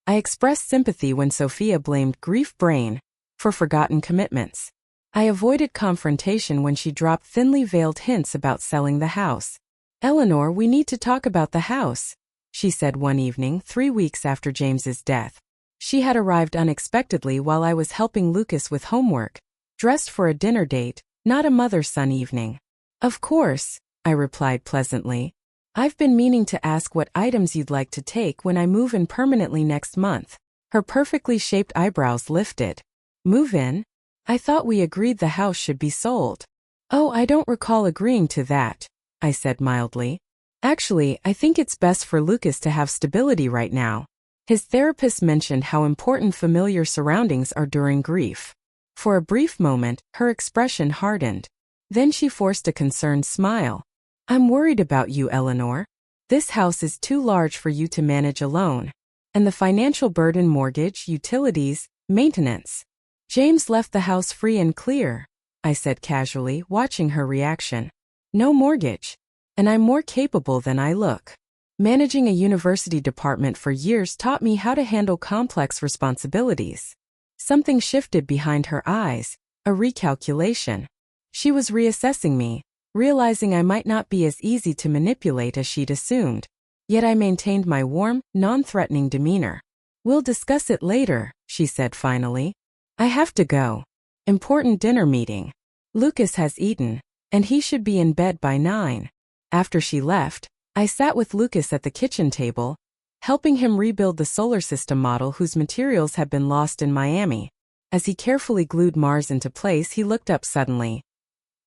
I expressed sympathy when Sophia blamed grief brain for forgotten commitments. I avoided confrontation when she dropped thinly veiled hints about selling the house. "Eleanor, we need to talk about the house," she said one evening 3 weeks after James's death. She had arrived unexpectedly while I was helping Lucas with homework, dressed for a dinner date, not a mother-son evening. "Of course," I replied pleasantly. "I've been meaning to ask what items you'd like to take when I move in permanently next month." Her perfectly shaped eyebrows lifted. "Move in? I thought we agreed the house should be sold." "Oh, I don't recall agreeing to that," I said mildly. "Actually, I think it's best for Lucas to have stability right now." His therapist mentioned how important familiar surroundings are during grief. For a brief moment, her expression hardened. Then she forced a concerned smile. "I'm worried about you, Eleanor. This house is too large for you to manage alone. And the financial burden: mortgage, utilities, maintenance." "James left the house free and clear," I said casually, watching her reaction. "No mortgage. And I'm more capable than I look. Managing a university department for years taught me how to handle complex responsibilities." Something shifted behind her eyes, a recalculation. She was reassessing me, realizing I might not be as easy to manipulate as she'd assumed. Yet I maintained my warm, non-threatening demeanor. "We'll discuss it later," she said finally. "I have to go. Important dinner meeting. Lucas has eaten, and he should be in bed by 9. After she left, I sat with Lucas at the kitchen table, helping him rebuild the solar system model whose materials had been lost in Miami. As he carefully glued Mars into place, he looked up suddenly.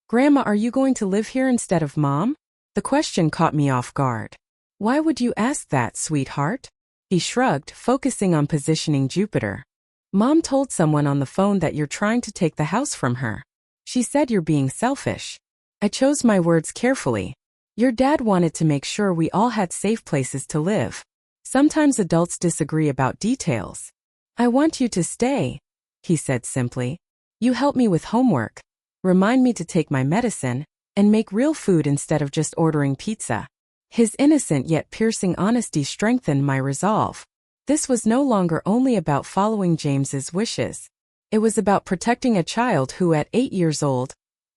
"Grandma, are you going to live here instead of Mom?" The question caught me off guard. "Why would you ask that, sweetheart?" He shrugged, focusing on positioning Jupiter. "Mom told someone on the phone that you're trying to take the house from her. She said you're being selfish." I chose my words carefully. "Your dad wanted to make sure we all had safe places to live. Sometimes adults disagree about details." "I want you to stay," he said simply. "You help me with homework, remind me to take my medicine, and make real food instead of just ordering pizza." His innocent yet piercing honesty strengthened my resolve. This was no longer only about following James's wishes. It was about protecting a child who, at 8 years old,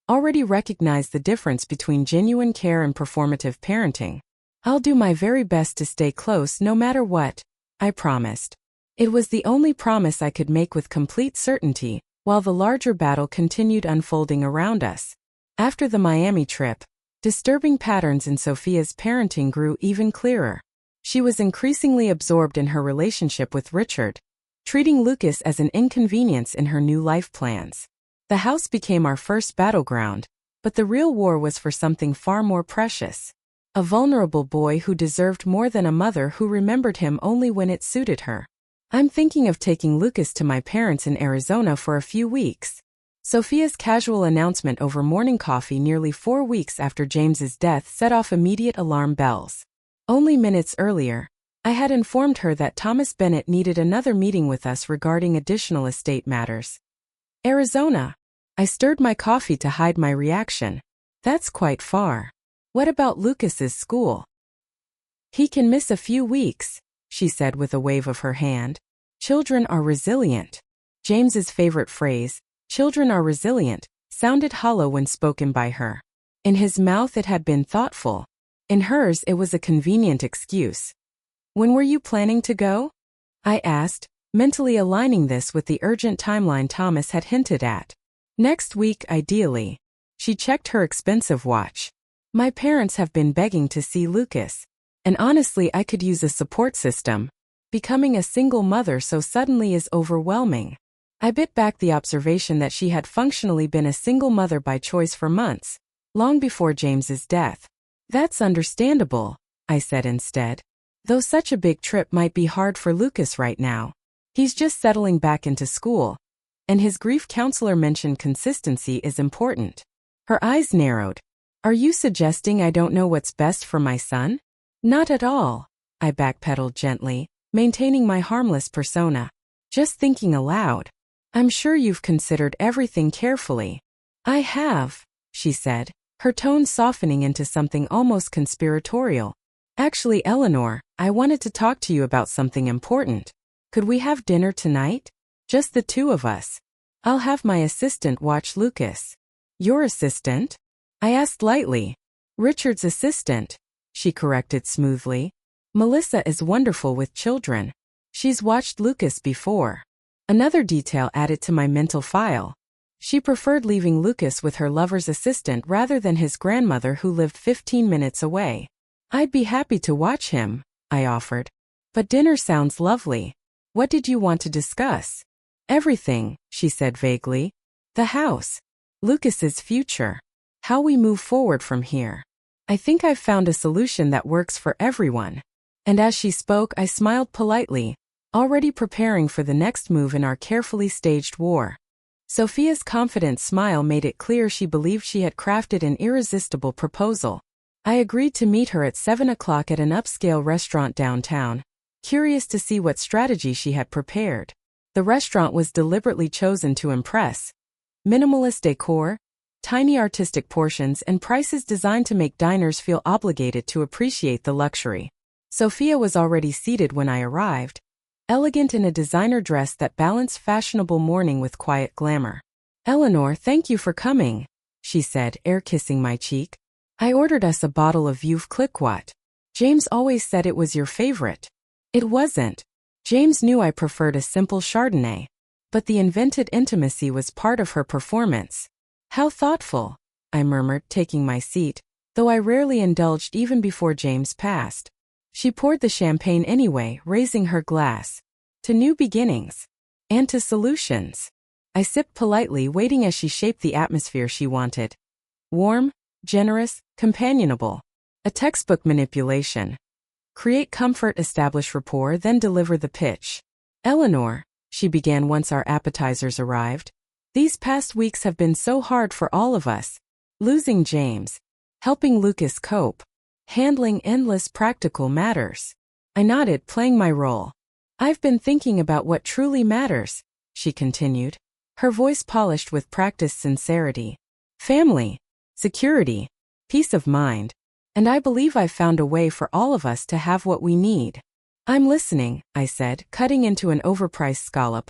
already recognized the difference between genuine care and performative parenting. "I'll do my very best to stay close no matter what," I promised. It was the only promise I could make with complete certainty, while the larger battle continued unfolding around us. After the Miami trip, disturbing patterns in Sophia's parenting grew even clearer. She was increasingly absorbed in her relationship with Richard, treating Lucas as an inconvenience in her new life plans. The house became our first battleground, but the real war was for something far more precious. A vulnerable boy who deserved more than a mother who remembered him only when it suited her. "I'm thinking of taking Lucas to my parents in Arizona for a few weeks." Sophia's casual announcement over morning coffee nearly 4 weeks after James's death set off immediate alarm bells. Only minutes earlier, I had informed her that Thomas Bennett needed another meeting with us regarding additional estate matters. "Arizona?" I stirred my coffee to hide my reaction. "That's quite far. What about Lucas's school?" "He can miss a few weeks," she said with a wave of her hand. "Children are resilient." James's favorite phrase, "children are resilient," sounded hollow when spoken by her. In his mouth it had been thoughtful. In hers it was a convenient excuse. "When were you planning to go?" I asked, mentally aligning this with the urgent timeline Thomas had hinted at. "Next week, ideally." She checked her expensive watch. "My parents have been begging to see Lucas. And honestly, I could use a support system. Becoming a single mother so suddenly is overwhelming." I bit back the observation that she had functionally been a single mother by choice for months, long before James's death. "That's understandable," I said instead. "Though such a big trip might be hard for Lucas right now. He's just settling back into school. And his grief counselor mentioned consistency is important." Her eyes narrowed. "Are you suggesting I don't know what's best for my son?" "Not at all," I backpedaled gently, maintaining my harmless persona. "Just thinking aloud. I'm sure you've considered everything carefully." I have, she said, her tone softening into something almost conspiratorial. Actually, Eleanor, I wanted to talk to you about something important. Could we have dinner tonight? Just the two of us. I'll have my assistant watch Lucas. Your assistant? I asked lightly. Richard's assistant, she corrected smoothly. Melissa is wonderful with children. She's watched Lucas before. Another detail added to my mental file. She preferred leaving Lucas with her lover's assistant rather than his grandmother who lived 15 minutes away. I'd be happy to watch him, I offered. But dinner sounds lovely. What did you want to discuss? Everything, she said vaguely. The house. Lucas's future. How we move forward from here. I think I've found a solution that works for everyone. And as she spoke, I smiled politely, already preparing for the next move in our carefully staged war. Sophia's confident smile made it clear she believed she had crafted an irresistible proposal. I agreed to meet her at 7 o'clock at an upscale restaurant downtown, curious to see what strategy she had prepared. The restaurant was deliberately chosen to impress. Minimalist decor, tiny artistic portions, and prices designed to make diners feel obligated to appreciate the luxury. Sophia was already seated when I arrived, elegant in a designer dress that balanced fashionable mourning with quiet glamour. Eleanor, thank you for coming, she said, air-kissing my cheek. I ordered us a bottle of Veuve Clicquot. James always said it was your favorite. It wasn't. James knew I preferred a simple Chardonnay. But the invented intimacy was part of her performance. How thoughtful, I murmured, taking my seat, though I rarely indulged even before James passed. She poured the champagne anyway, raising her glass. To new beginnings. And to solutions. I sipped politely, waiting as she shaped the atmosphere she wanted. Warm, generous, companionable. A textbook manipulation. Create comfort, establish rapport, then deliver the pitch. Eleanor, she began once our appetizers arrived. These past weeks have been so hard for all of us. Losing James. Helping Lucas cope. Handling endless practical matters. I nodded, playing my role. I've been thinking about what truly matters, she continued, her voice polished with practiced sincerity. Family. Security. Peace of mind. And I believe I've found a way for all of us to have what we need. I'm listening, I said, cutting into an overpriced scallop.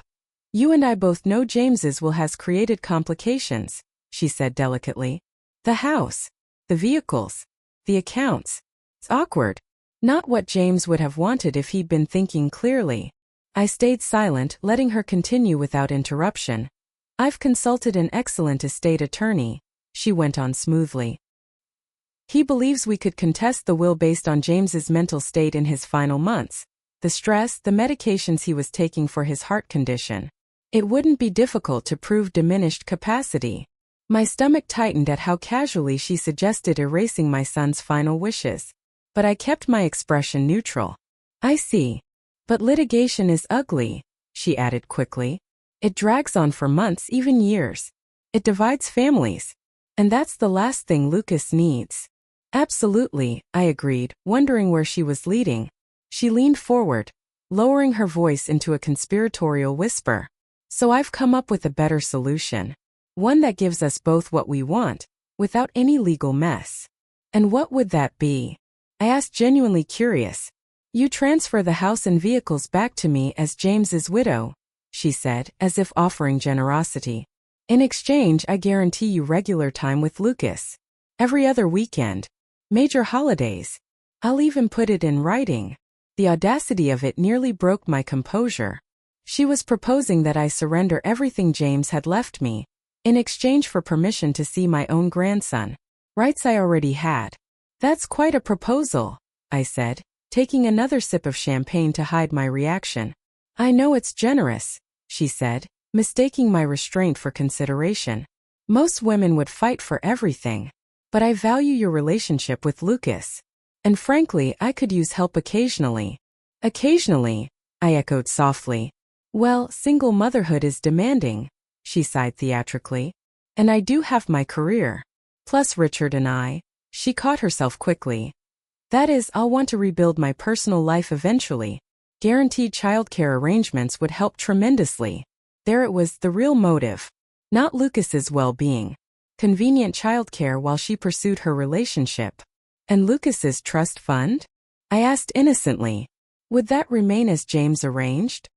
You and I both know James's will has created complications, she said delicately. The house. The vehicles. The accounts. It's awkward. Not what James would have wanted if he'd been thinking clearly. I stayed silent, letting her continue without interruption. I've consulted an excellent estate attorney, she went on smoothly. He believes we could contest the will based on James's mental state in his final months, the stress, the medications he was taking for his heart condition. It wouldn't be difficult to prove diminished capacity. My stomach tightened at how casually she suggested erasing my son's final wishes. But I kept my expression neutral. I see. But litigation is ugly, she added quickly. It drags on for months, even years. It divides families. And that's the last thing Lucas needs. Absolutely, I agreed, wondering where she was leading. She leaned forward, lowering her voice into a conspiratorial whisper. So I've come up with a better solution. One that gives us both what we want, without any legal mess. And what would that be? I asked, genuinely curious. You transfer the house and vehicles back to me as James's widow, she said, as if offering generosity. In exchange, I guarantee you regular time with Lucas. Every other weekend. Major holidays. I'll even put it in writing. The audacity of it nearly broke my composure. She was proposing that I surrender everything James had left me, in exchange for permission to see my own grandson. Rights I already had. That's quite a proposal, I said, taking another sip of champagne to hide my reaction. I know it's generous, she said, mistaking my restraint for consideration. Most women would fight for everything. But I value your relationship with Lucas. And frankly, I could use help occasionally. Occasionally, I echoed softly. Well, single motherhood is demanding, she sighed theatrically. And I do have my career. Plus Richard and I. She caught herself quickly. That is, I'll want to rebuild my personal life eventually. Guaranteed childcare arrangements would help tremendously. There it was, the real motive. Not Lucas's well-being. convenient childcare while she pursued her relationship. And Lucas's trust fund? I asked innocently. Would that remain as James arranged?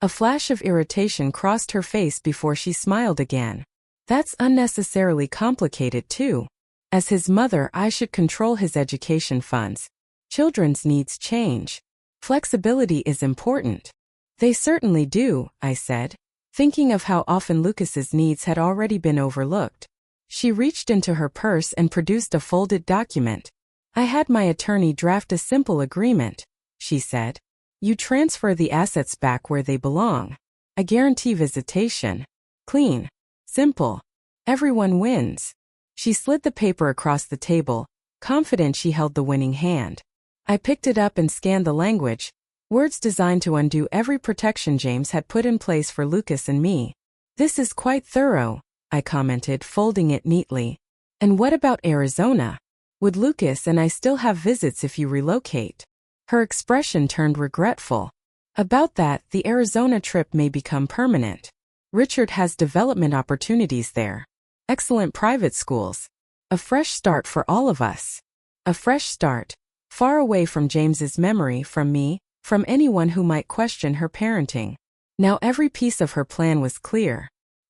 A flash of irritation crossed her face before she smiled again. That's unnecessarily complicated too. As his mother, I should control his education funds. Children's needs change. Flexibility is important. They certainly do, I said, thinking of how often Lucas's needs had already been overlooked. She reached into her purse and produced a folded document. I had my attorney draft a simple agreement, she said. You transfer the assets back where they belong. I guarantee visitation. Clean. Simple. Everyone wins. She slid the paper across the table, confident she held the winning hand. I picked it up and scanned the language, words designed to undo every protection James had put in place for Lucas and me. This is quite thorough, I commented, folding it neatly. And what about Arizona? Would Lucas and I still have visits if you relocate? Her expression turned regretful. About that, the Arizona trip may become permanent. Richard has development opportunities there. Excellent private schools. A fresh start for all of us. A fresh start. Far away from James's memory, from me, from anyone who might question her parenting. Now every piece of her plan was clear.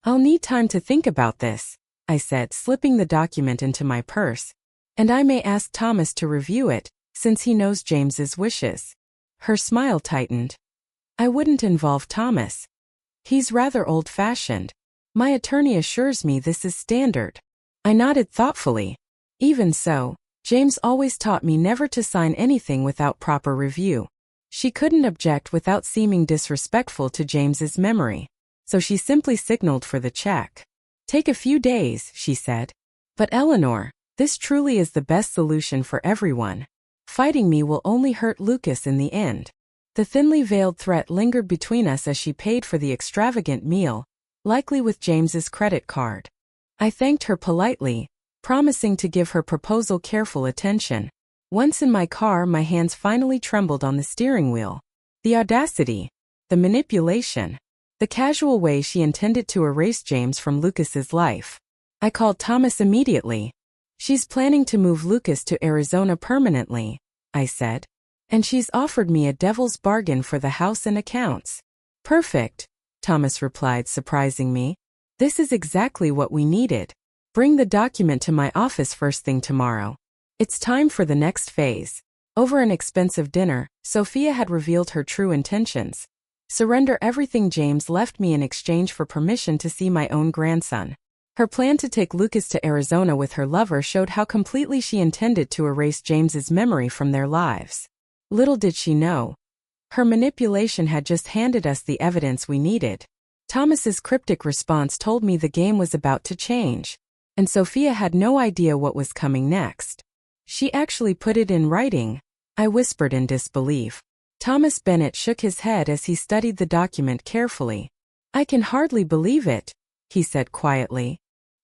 I'll need time to think about this, I said, slipping the document into my purse. And I may ask Thomas to review it, since he knows James's wishes. Her smile tightened. I wouldn't involve Thomas. He's rather old-fashioned. My attorney assures me this is standard. I nodded thoughtfully. Even so, James always taught me never to sign anything without proper review. She couldn't object without seeming disrespectful to James's memory, so she simply signaled for the check. Take a few days, she said. But Eleanor, this truly is the best solution for everyone. Fighting me will only hurt Lucas in the end. The thinly veiled threat lingered between us as she paid for the extravagant meal, likely with James's credit card. I thanked her politely, promising to give her proposal careful attention. Once in my car, my hands finally trembled on the steering wheel. The audacity, the manipulation, the casual way she intended to erase James from Lucas's life. I called Thomas immediately. She's planning to move Lucas to Arizona permanently, I said. And she's offered me a devil's bargain for the house and accounts. Perfect, Thomas replied, surprising me. This is exactly what we needed. Bring the document to my office first thing tomorrow. It's time for the next phase. Over an expensive dinner, Sophia had revealed her true intentions. Surrender everything James left me in exchange for permission to see my own grandson. Her plan to take Lucas to Arizona with her lover showed how completely she intended to erase James's memory from their lives. Little did she know. Her manipulation had just handed us the evidence we needed. Thomas's cryptic response told me the game was about to change, and Sophia had no idea what was coming next. She actually put it in writing, I whispered in disbelief. Thomas Bennett shook his head as he studied the document carefully. I can hardly believe it, he said quietly.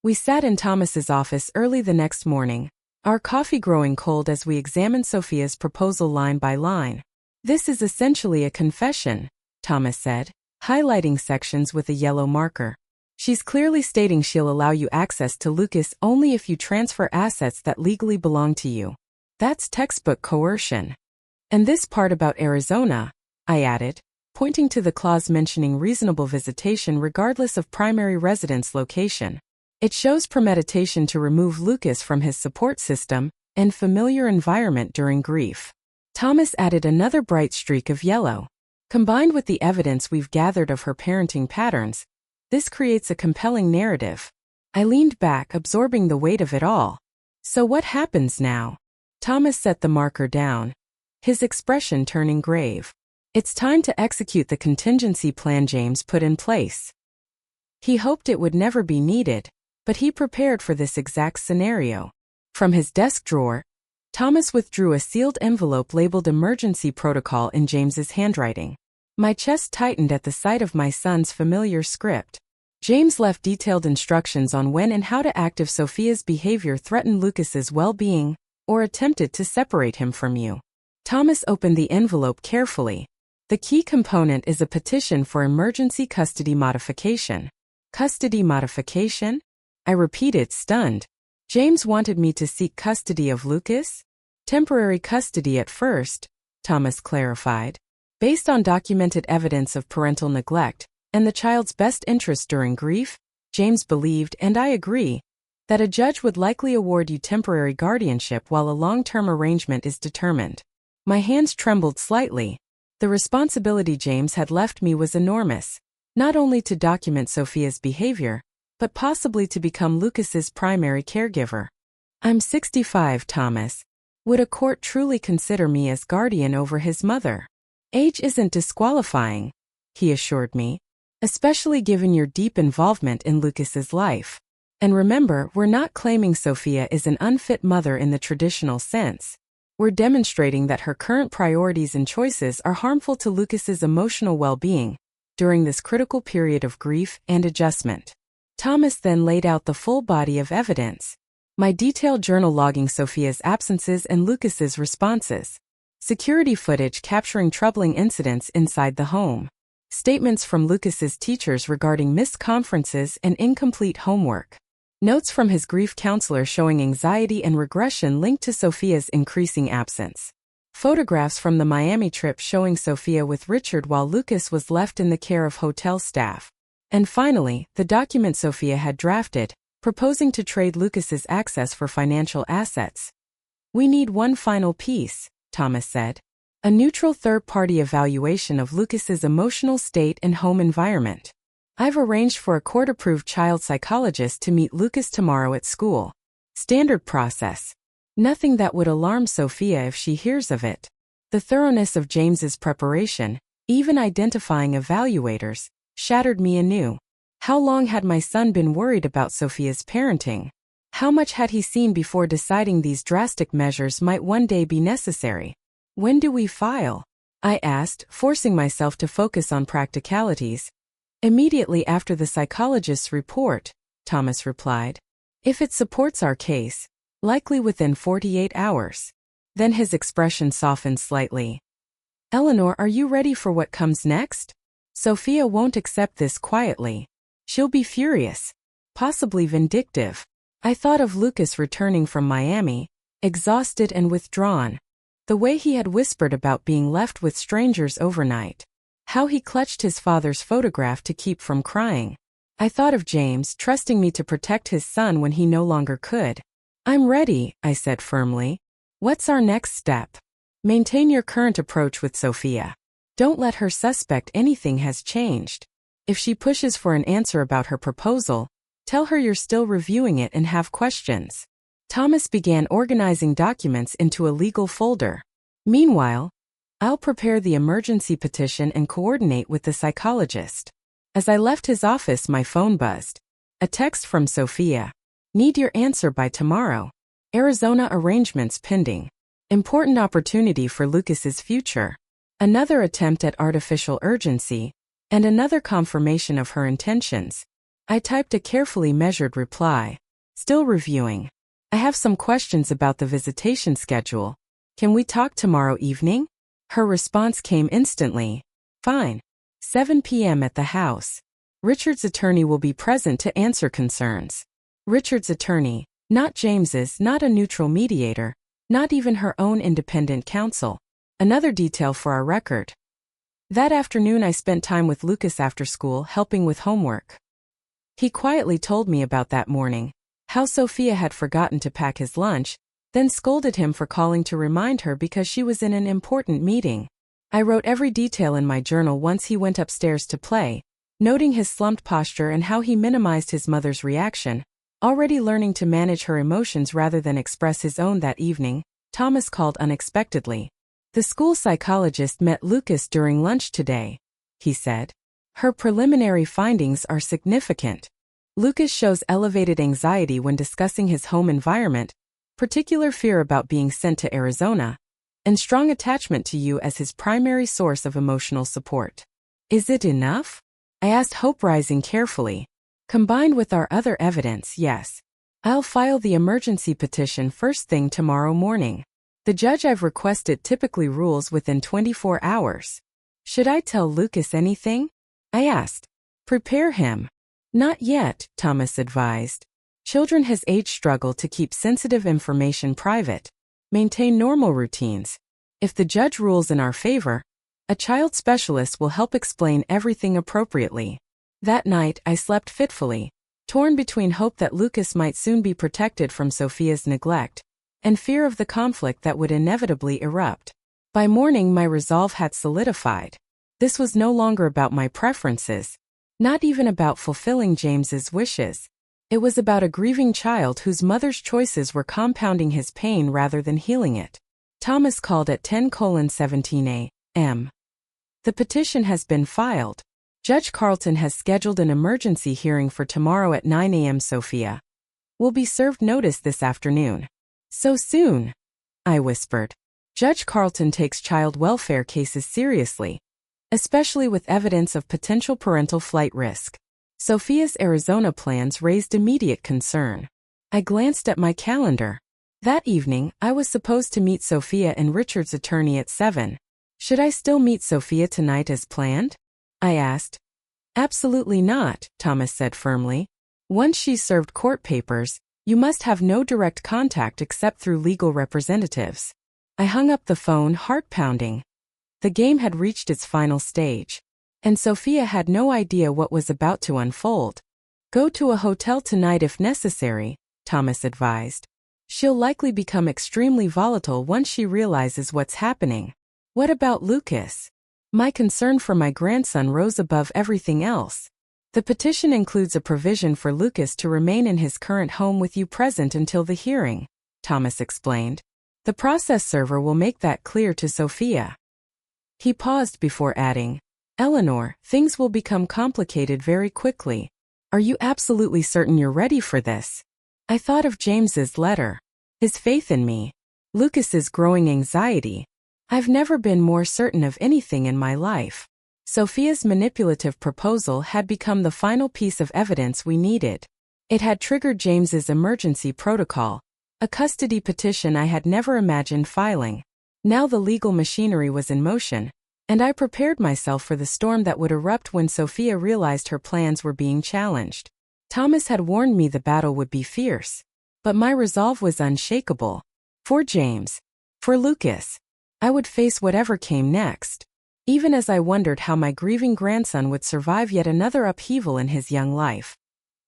We sat in Thomas's office early the next morning, our coffee growing cold as we examined Sophia's proposal line by line. This is essentially a confession, Thomas said, highlighting sections with a yellow marker. She's clearly stating she'll allow you access to Lucas only if you transfer assets that legally belong to you. That's textbook coercion. And this part about Arizona, I added, pointing to the clause mentioning reasonable visitation regardless of primary residence location. It shows premeditation to remove Lucas from his support system and familiar environment during grief. Thomas added another bright streak of yellow. Combined with the evidence we've gathered of her parenting patterns, this creates a compelling narrative. I leaned back, absorbing the weight of it all. So what happens now? Thomas set the marker down, his expression turning grave. It's time to execute the contingency plan James put in place. He hoped it would never be needed, but he prepared for this exact scenario. From his desk drawer, Thomas withdrew a sealed envelope labeled Emergency Protocol in James's handwriting. My chest tightened at the sight of my son's familiar script. James left detailed instructions on when and how to act if Sophia's behavior threatened Lucas's well-being or attempted to separate him from you. Thomas opened the envelope carefully. The key component is a petition for emergency custody modification. Custody modification? I repeated, stunned. James wanted me to seek custody of Lucas? Temporary custody at first, Thomas clarified. Based on documented evidence of parental neglect and the child's best interest during grief, James believed, and I agree, that a judge would likely award you temporary guardianship while a long-term arrangement is determined. My hands trembled slightly. The responsibility James had left me was enormous, not only to document Sophia's behavior, but possibly to become Lucas's primary caregiver. I'm 65, Thomas. Would a court truly consider me as guardian over his mother? Age isn't disqualifying, he assured me, especially given your deep involvement in Lucas's life. And remember, we're not claiming Sophia is an unfit mother in the traditional sense. We're demonstrating that her current priorities and choices are harmful to Lucas's emotional well-being during this critical period of grief and adjustment. Thomas then laid out the full body of evidence. My detailed journal logging Sophia's absences and Lucas's responses. Security footage capturing troubling incidents inside the home. Statements from Lucas's teachers regarding missed conferences and incomplete homework. Notes from his grief counselor showing anxiety and regression linked to Sophia's increasing absence. Photographs from the Miami trip showing Sophia with Richard while Lucas was left in the care of hotel staff. And finally, the document Sophia had drafted, proposing to trade Lucas's access for financial assets. We need one final piece, Thomas said. A neutral third-party evaluation of Lucas's emotional state and home environment. I've arranged for a court-approved child psychologist to meet Lucas tomorrow at school. Standard process. Nothing that would alarm Sophia if she hears of it. The thoroughness of James's preparation, even identifying evaluators, shattered me anew. How long had my son been worried about Sophia's parenting? How much had he seen before deciding these drastic measures might one day be necessary? When do we file? I asked, forcing myself to focus on practicalities. Immediately after the psychologist's report, Thomas replied. If it supports our case, likely within 48 hours. Then his expression softened slightly. Eleanor, are you ready for what comes next? Sophia won't accept this quietly. She'll be furious, possibly vindictive. I thought of Lucas returning from Miami, exhausted and withdrawn. The way he had whispered about being left with strangers overnight. How he clutched his father's photograph to keep from crying. I thought of James trusting me to protect his son when he no longer could. I'm ready, I said firmly. What's our next step? Maintain your current approach with Sophia. Don't let her suspect anything has changed. If she pushes for an answer about her proposal, tell her you're still reviewing it and have questions. Thomas began organizing documents into a legal folder. Meanwhile, I'll prepare the emergency petition and coordinate with the psychologist. As I left his office, my phone buzzed. A text from Sophia. Need your answer by tomorrow. Arizona arrangements pending. Important opportunity for Lucas's future. Another attempt at artificial urgency, and another confirmation of her intentions. I typed a carefully measured reply. Still reviewing. I have some questions about the visitation schedule. Can we talk tomorrow evening? Her response came instantly. Fine. 7 p.m. at the house. Richard's attorney will be present to answer concerns. Richard's attorney, not James's, not a neutral mediator, not even her own independent counsel. Another detail for our record. That afternoon I spent time with Lucas after school helping with homework. He quietly told me about that morning, how Sophia had forgotten to pack his lunch, then scolded him for calling to remind her because she was in an important meeting. I wrote every detail in my journal once he went upstairs to play, noting his slumped posture and how he minimized his mother's reaction. Already learning to manage her emotions rather than express his own that evening, Thomas called unexpectedly. The school psychologist met Lucas during lunch today, he said. Her preliminary findings are significant. Lucas shows elevated anxiety when discussing his home environment, particular fear about being sent to Arizona, and strong attachment to you as his primary source of emotional support. Is it enough? I asked, hope rising carefully. Combined with our other evidence, yes. I'll file the emergency petition first thing tomorrow morning. The judge I've requested typically rules within 24 hours. Should I tell Lucas anything? I asked. Prepare him. Not yet, Thomas advised. Children his age struggle to keep sensitive information private, maintain normal routines. If the judge rules in our favor, a child specialist will help explain everything appropriately. That night, I slept fitfully, torn between hope that Lucas might soon be protected from Sophia's neglect, and fear of the conflict that would inevitably erupt. By morning, my resolve had solidified. This was no longer about my preferences, not even about fulfilling James's wishes. It was about a grieving child whose mother's choices were compounding his pain rather than healing it. Thomas called at 10:17 a.m. The petition has been filed. Judge Carlton has scheduled an emergency hearing for tomorrow at 9 a.m. Sophia will be served notice this afternoon. So soon? I whispered. Judge Carlton takes child welfare cases seriously, especially with evidence of potential parental flight risk. Sophia's Arizona plans raised immediate concern. I glanced at my calendar. That evening, I was supposed to meet Sophia and Richard's attorney at 7. Should I still meet Sophia tonight as planned? I asked. Absolutely not, Thomas said firmly. Once she's served court papers, you must have no direct contact except through legal representatives. I hung up the phone, heart pounding. The game had reached its final stage, and Sophia had no idea what was about to unfold. Go to a hotel tonight if necessary, Thomas advised. She'll likely become extremely volatile once she realizes what's happening. What about Lucas? My concern for my grandson rose above everything else. The petition includes a provision for Lucas to remain in his current home with you present until the hearing, Thomas explained. The process server will make that clear to Sophia. He paused before adding, Eleanor, things will become complicated very quickly. Are you absolutely certain you're ready for this? I thought of James's letter, his faith in me, Lucas's growing anxiety. I've never been more certain of anything in my life. Sophia's manipulative proposal had become the final piece of evidence we needed. It had triggered James's emergency protocol, a custody petition I had never imagined filing. Now the legal machinery was in motion, and I prepared myself for the storm that would erupt when Sophia realized her plans were being challenged. Thomas had warned me the battle would be fierce, but my resolve was unshakable. For James, for Lucas, I would face whatever came next, even as I wondered how my grieving grandson would survive yet another upheaval in his young life.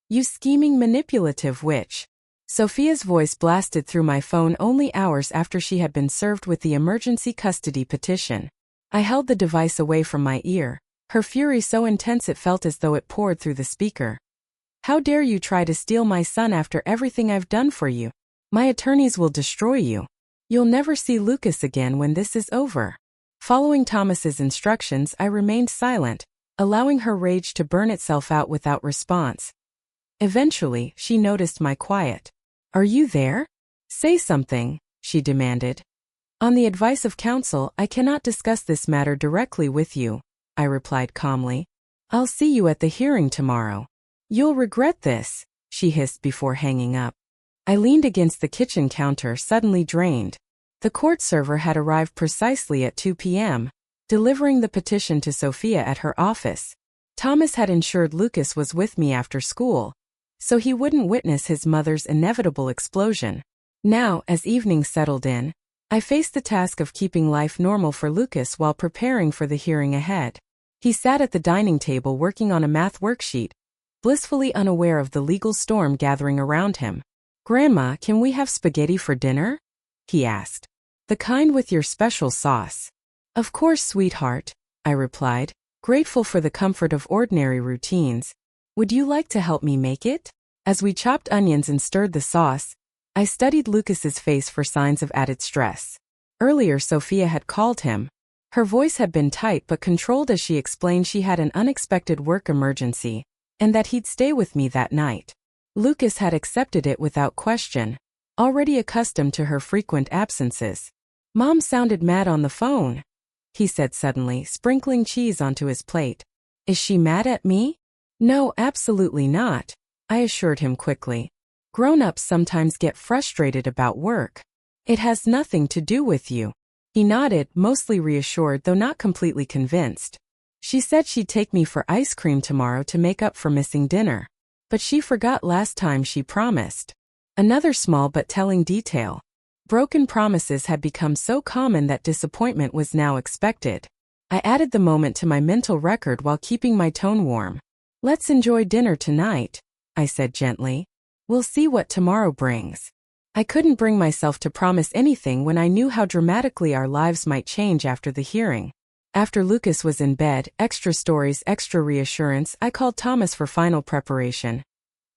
You scheming, manipulative witch. Sophia's voice blasted through my phone only hours after she had been served with the emergency custody petition. I held the device away from my ear, her fury so intense it felt as though it poured through the speaker. How dare you try to steal my son after everything I've done for you? My attorneys will destroy you. You'll never see Lucas again when this is over. Following Thomas's instructions, I remained silent, allowing her rage to burn itself out without response. Eventually, she noticed my quiet. Are you there? Say something, she demanded. On the advice of counsel, I cannot discuss this matter directly with you, I replied calmly. I'll see you at the hearing tomorrow. You'll regret this, she hissed before hanging up. I leaned against the kitchen counter, suddenly drained. The court server had arrived precisely at 2 p.m., delivering the petition to Sophia at her office. Thomas had ensured Lucas was with me after school, so he wouldn't witness his mother's inevitable explosion. Now, as evening settled in, I faced the task of keeping life normal for Lucas while preparing for the hearing ahead. He sat at the dining table working on a math worksheet, blissfully unaware of the legal storm gathering around him. Grandma, can we have spaghetti for dinner? He asked. The kind with your special sauce. Of course, sweetheart, I replied, grateful for the comfort of ordinary routines. Would you like to help me make it? As we chopped onions and stirred the sauce, I studied Lucas's face for signs of added stress. Earlier, Sophia had called him. Her voice had been tight but controlled as she explained she had an unexpected work emergency, and that he'd stay with me that night. Lucas had accepted it without question, already accustomed to her frequent absences. Mom sounded mad on the phone, he said suddenly, sprinkling cheese onto his plate. Is she mad at me? No, absolutely not, I assured him quickly. Grown-ups sometimes get frustrated about work. It has nothing to do with you. He nodded, mostly reassured though not completely convinced. She said she'd take me for ice cream tomorrow to make up for missing dinner. But she forgot last time she promised. Another small but telling detail. Broken promises had become so common that disappointment was now expected. I added the moment to my mental record while keeping my tone warm. "Let's enjoy dinner tonight," I said gently. "We'll see what tomorrow brings." I couldn't bring myself to promise anything when I knew how dramatically our lives might change after the hearing. After Lucas was in bed, extra stories, extra reassurance, I called Thomas for final preparation.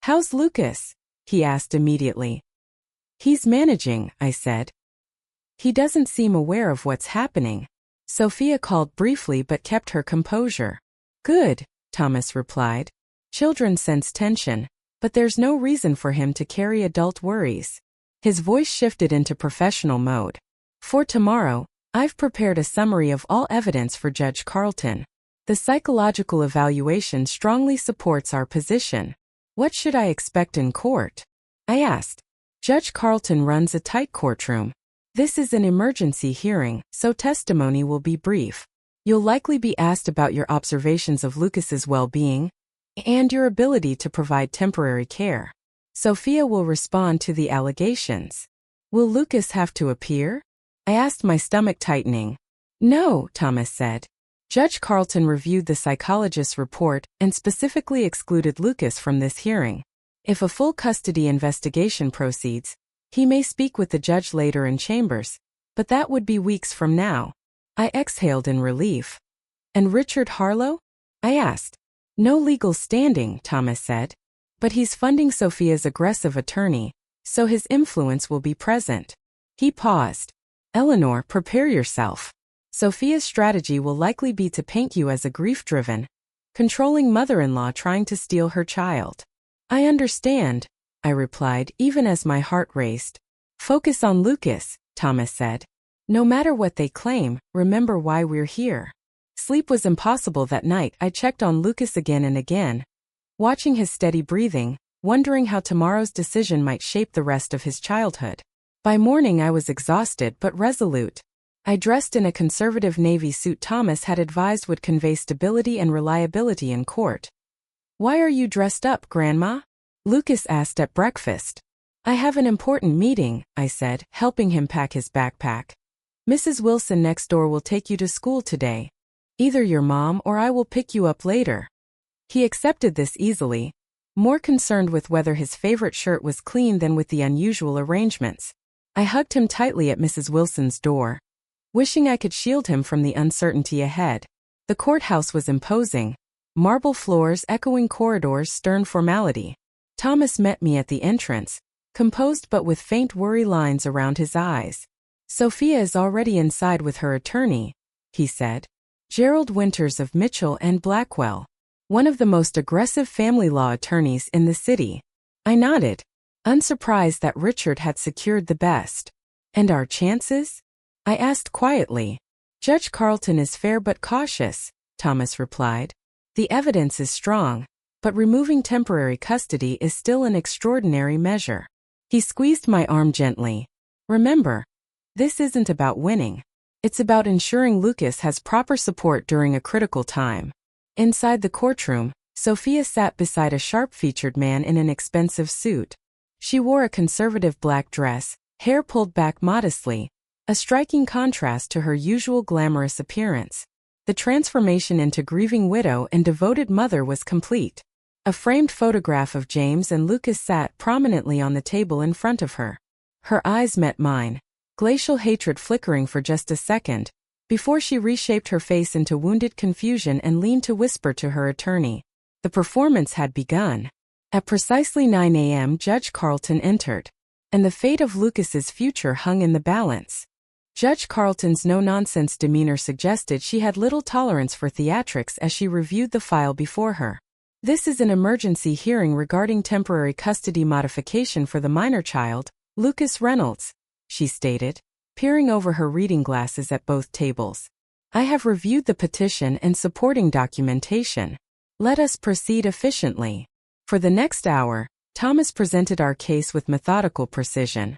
"How's Lucas?" he asked immediately. "He's managing," I said. "He doesn't seem aware of what's happening." Sophia called briefly but kept her composure. "Good," Thomas replied. "Children sense tension, but there's no reason for him to carry adult worries." His voice shifted into professional mode. "For tomorrow, I've prepared a summary of all evidence for Judge Carlton. The psychological evaluation strongly supports our position. What should I expect in court?" I asked. "Judge Carlton runs a tight courtroom. This is an emergency hearing, so testimony will be brief. You'll likely be asked about your observations of Lucas's well-being and your ability to provide temporary care. Sophia will respond to the allegations. Will Lucas have to appear?" I asked, my stomach tightening. "No," Thomas said. Judge Carlton reviewed the psychologist's report and specifically excluded Lucas from this hearing. If a full custody investigation proceeds, he may speak with the judge later in chambers, but that would be weeks from now. I exhaled in relief. "And Richard Harlow?" I asked. "No legal standing," Thomas said. "But he's funding Sophia's aggressive attorney, so his influence will be present." He paused. "Eleanor, prepare yourself. Sophia's strategy will likely be to paint you as a grief-driven, controlling mother-in-law trying to steal her child." "I understand," I replied, even as my heart raced. "Focus on Lucas," Thomas said. "No matter what they claim, remember why we're here." Sleep was impossible that night. I checked on Lucas again and again, watching his steady breathing, wondering how tomorrow's decision might shape the rest of his childhood. By morning I was exhausted but resolute. I dressed in a conservative navy suit Thomas had advised would convey stability and reliability in court. "Why are you dressed up, Grandma?" Lucas asked at breakfast. "I have an important meeting," I said, helping him pack his backpack. "Mrs. Wilson next door will take you to school today. Either your mom or I will pick you up later." He accepted this easily, more concerned with whether his favorite shirt was clean than with the unusual arrangements. I hugged him tightly at Mrs. Wilson's door, wishing I could shield him from the uncertainty ahead. The courthouse was imposing. Marble floors, echoing corridors, stern formality. Thomas met me at the entrance, composed but with faint worry lines around his eyes. "Sophia is already inside with her attorney," he said. "Gerald Winters of Mitchell and Blackwell, one of the most aggressive family law attorneys in the city." I nodded, unsurprised that Richard had secured the best. "And our chances?" I asked quietly. "Judge Carlton is fair but cautious," Thomas replied. "The evidence is strong, but removing temporary custody is still an extraordinary measure." He squeezed my arm gently. "Remember, this isn't about winning. It's about ensuring Lucas has proper support during a critical time." Inside the courtroom, Sophia sat beside a sharp-featured man in an expensive suit. She wore a conservative black dress, hair pulled back modestly, a striking contrast to her usual glamorous appearance. The transformation into grieving widow and devoted mother was complete. A framed photograph of James and Lucas sat prominently on the table in front of her. Her eyes met mine, glacial hatred flickering for just a second, before she reshaped her face into wounded confusion and leaned to whisper to her attorney. The performance had begun. At precisely 9 a.m. Judge Carlton entered, and the fate of Lucas's future hung in the balance. Judge Carlton's no-nonsense demeanor suggested she had little tolerance for theatrics as she reviewed the file before her. "This is an emergency hearing regarding temporary custody modification for the minor child, Lucas Reynolds," she stated, peering over her reading glasses at both tables. "I have reviewed the petition and supporting documentation. Let us proceed efficiently." For the next hour, Thomas presented our case with methodical precision.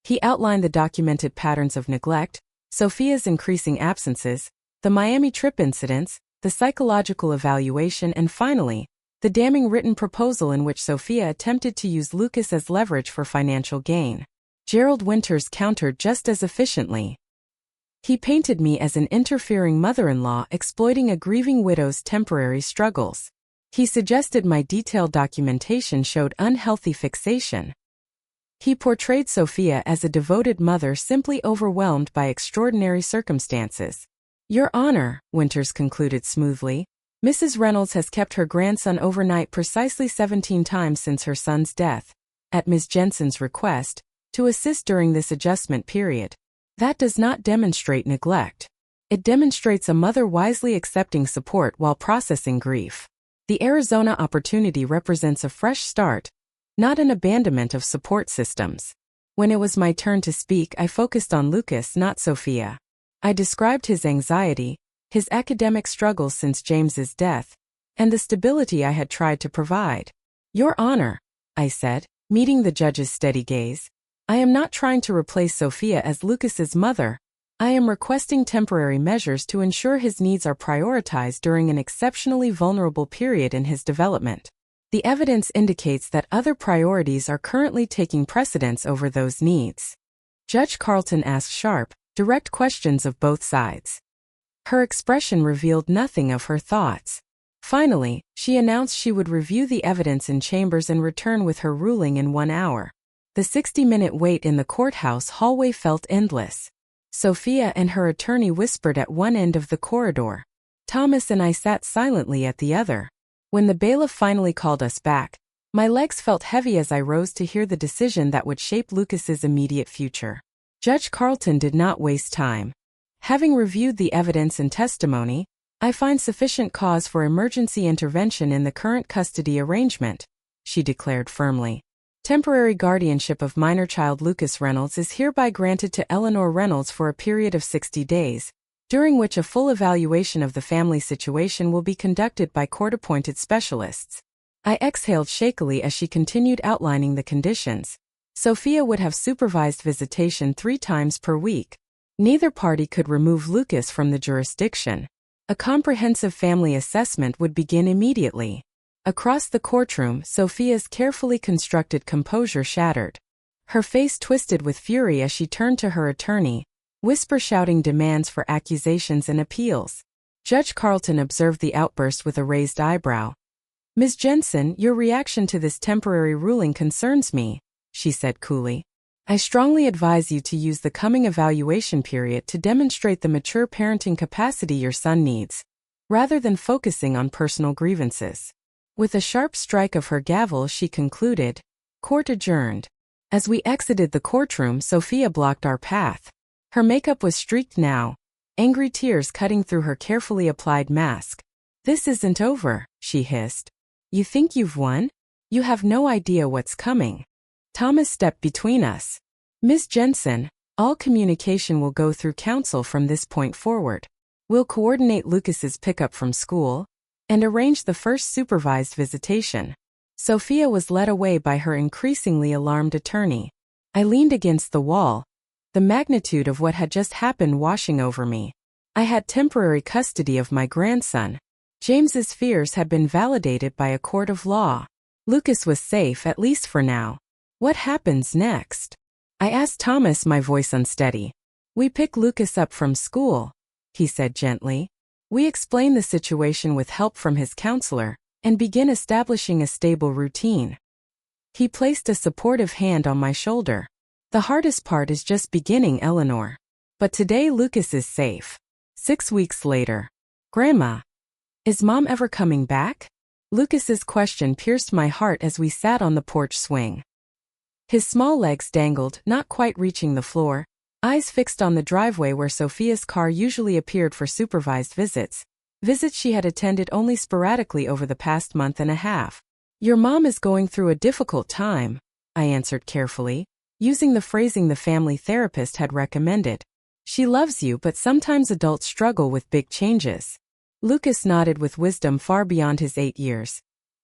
He outlined the documented patterns of neglect, Sophia's increasing absences, the Miami trip incidents, the psychological evaluation, and finally, The damning written proposal in which Sophia attempted to use Lucas as leverage for financial gain. Gerald Winters countered just as efficiently. He painted me as an interfering mother-in-law exploiting a grieving widow's temporary struggles. He suggested my detailed documentation showed unhealthy fixation. He portrayed Sophia as a devoted mother simply overwhelmed by extraordinary circumstances. Your Honor, Winters concluded smoothly, Mrs. Reynolds has kept her grandson overnight precisely 17 times since her son's death, at Ms. Jensen's request, to assist during this adjustment period. That does not demonstrate neglect. It demonstrates a mother wisely accepting support while processing grief. The Arizona opportunity represents a fresh start, not an abandonment of support systems. When it was my turn to speak, I focused on Lucas, not Sophia. I described his anxiety, his academic struggles since James's death, and the stability I had tried to provide. Your Honor, I said, meeting the judge's steady gaze, I am not trying to replace Sophia as Lucas's mother. I am requesting temporary measures to ensure his needs are prioritized during an exceptionally vulnerable period in his development. The evidence indicates that other priorities are currently taking precedence over those needs. Judge Carlton asked sharp, direct questions of both sides. Her expression revealed nothing of her thoughts. Finally, she announced she would review the evidence in chambers and return with her ruling in 1 hour. The 60-minute wait in the courthouse hallway felt endless. Sophia and her attorney whispered at one end of the corridor. Thomas and I sat silently at the other. When the bailiff finally called us back, my legs felt heavy as I rose to hear the decision that would shape Lucas's immediate future. Judge Carlton did not waste time. Having reviewed the evidence and testimony, I find sufficient cause for emergency intervention in the current custody arrangement, she declared firmly. Temporary guardianship of minor child Lucas Reynolds is hereby granted to Eleanor Reynolds for a period of 60 days, during which a full evaluation of the family situation will be conducted by court-appointed specialists. I exhaled shakily as she continued outlining the conditions. Sophia would have supervised visitation 3 times per week. Neither party could remove Lucas from the jurisdiction. A comprehensive family assessment would begin immediately. Across the courtroom, Sophia's carefully constructed composure shattered. Her face twisted with fury as she turned to her attorney, whisper shouting demands for accusations and appeals. Judge Carlton observed the outburst with a raised eyebrow. Ms. Jensen, your reaction to this temporary ruling concerns me, she said coolly. I strongly advise you to use the coming evaluation period to demonstrate the mature parenting capacity your son needs, rather than focusing on personal grievances. With a sharp strike of her gavel, she concluded, Court adjourned. As we exited the courtroom, Sophia blocked our path. Her makeup was streaked now, angry tears cutting through her carefully applied mask. This isn't over, she hissed. You think you've won? You have no idea what's coming. Thomas stepped between us. Ms. Jensen, all communication will go through counsel from this point forward. We'll coordinate Lucas's pickup from school and arrange the first supervised visitation. Sophia was led away by her increasingly alarmed attorney. I leaned against the wall, the magnitude of what had just happened washing over me. I had temporary custody of my grandson. James's fears had been validated by a court of law. Lucas was safe, at least for now. What happens next? I asked Thomas, my voice unsteady. We pick Lucas up from school, he said gently. We explain the situation with help from his counselor and begin establishing a stable routine. He placed a supportive hand on my shoulder. The hardest part is just beginning, Eleanor. But today Lucas is safe. 6 weeks later. Grandma, is Mom ever coming back? Lucas's question pierced my heart as we sat on the porch swing. His small legs dangled, not quite reaching the floor, eyes fixed on the driveway where Sophia's car usually appeared for supervised visits she had attended only sporadically over the past month and a half. Your mom is going through a difficult time, I answered carefully, using the phrasing the family therapist had recommended. She loves you, but sometimes adults struggle with big changes. Lucas nodded with wisdom far beyond his 8 years.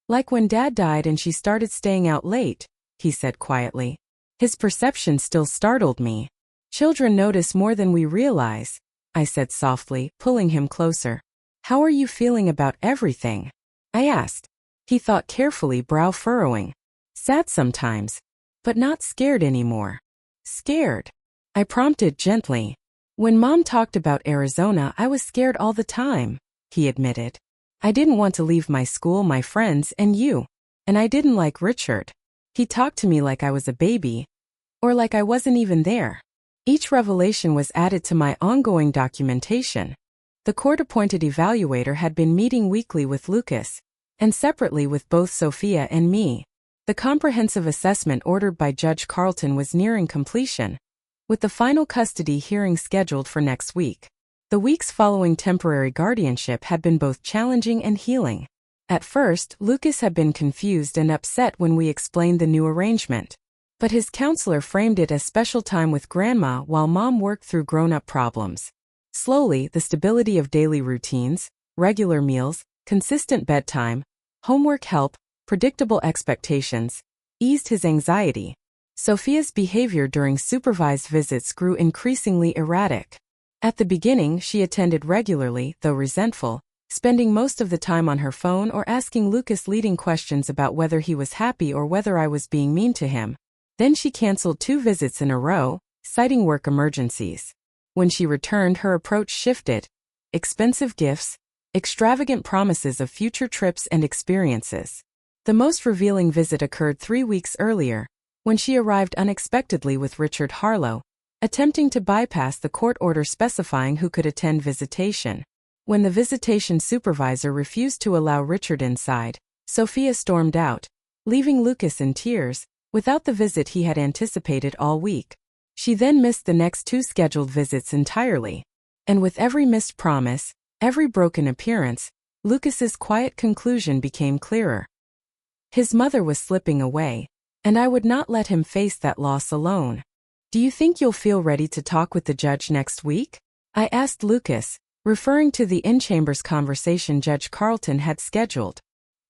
Like when Dad died and she started staying out late, he said quietly. His perception still startled me. Children notice more than we realize, I said softly, pulling him closer. How are you feeling about everything? I asked. He thought carefully, brow furrowing. Sad sometimes, but not scared anymore. Scared? I prompted gently. When Mom talked about Arizona, I was scared all the time, he admitted. I didn't want to leave my school, my friends, and you. And I didn't like Richard. He talked to me like I was a baby, or like I wasn't even there. Each revelation was added to my ongoing documentation. The court-appointed evaluator had been meeting weekly with Lucas, and separately with both Sophia and me. The comprehensive assessment ordered by Judge Carlton was nearing completion, with the final custody hearing scheduled for next week. The weeks following temporary guardianship had been both challenging and healing. At first, Lucas had been confused and upset when we explained the new arrangement. But his counselor framed it as special time with Grandma while Mom worked through grown-up problems. Slowly, the stability of daily routines, regular meals, consistent bedtime, homework help, predictable expectations, eased his anxiety. Sophia's behavior during supervised visits grew increasingly erratic. At the beginning, she attended regularly, though resentful, spending most of the time on her phone or asking Lucas leading questions about whether he was happy or whether I was being mean to him. Then she canceled 2 visits in a row, citing work emergencies. When she returned, her approach shifted. Expensive gifts, extravagant promises of future trips and experiences. The most revealing visit occurred 3 weeks earlier, when she arrived unexpectedly with Richard Harlow, attempting to bypass the court order specifying who could attend visitation. When the visitation supervisor refused to allow Richard inside, Sophia stormed out, leaving Lucas in tears, without the visit he had anticipated all week. She then missed the next 2 scheduled visits entirely. And with every missed promise, every broken appearance, Lucas's quiet conclusion became clearer. His mother was slipping away, and I would not let him face that loss alone. Do you think you'll feel ready to talk with the judge next week? I asked Lucas, referring to the in-chambers conversation Judge Carlton had scheduled.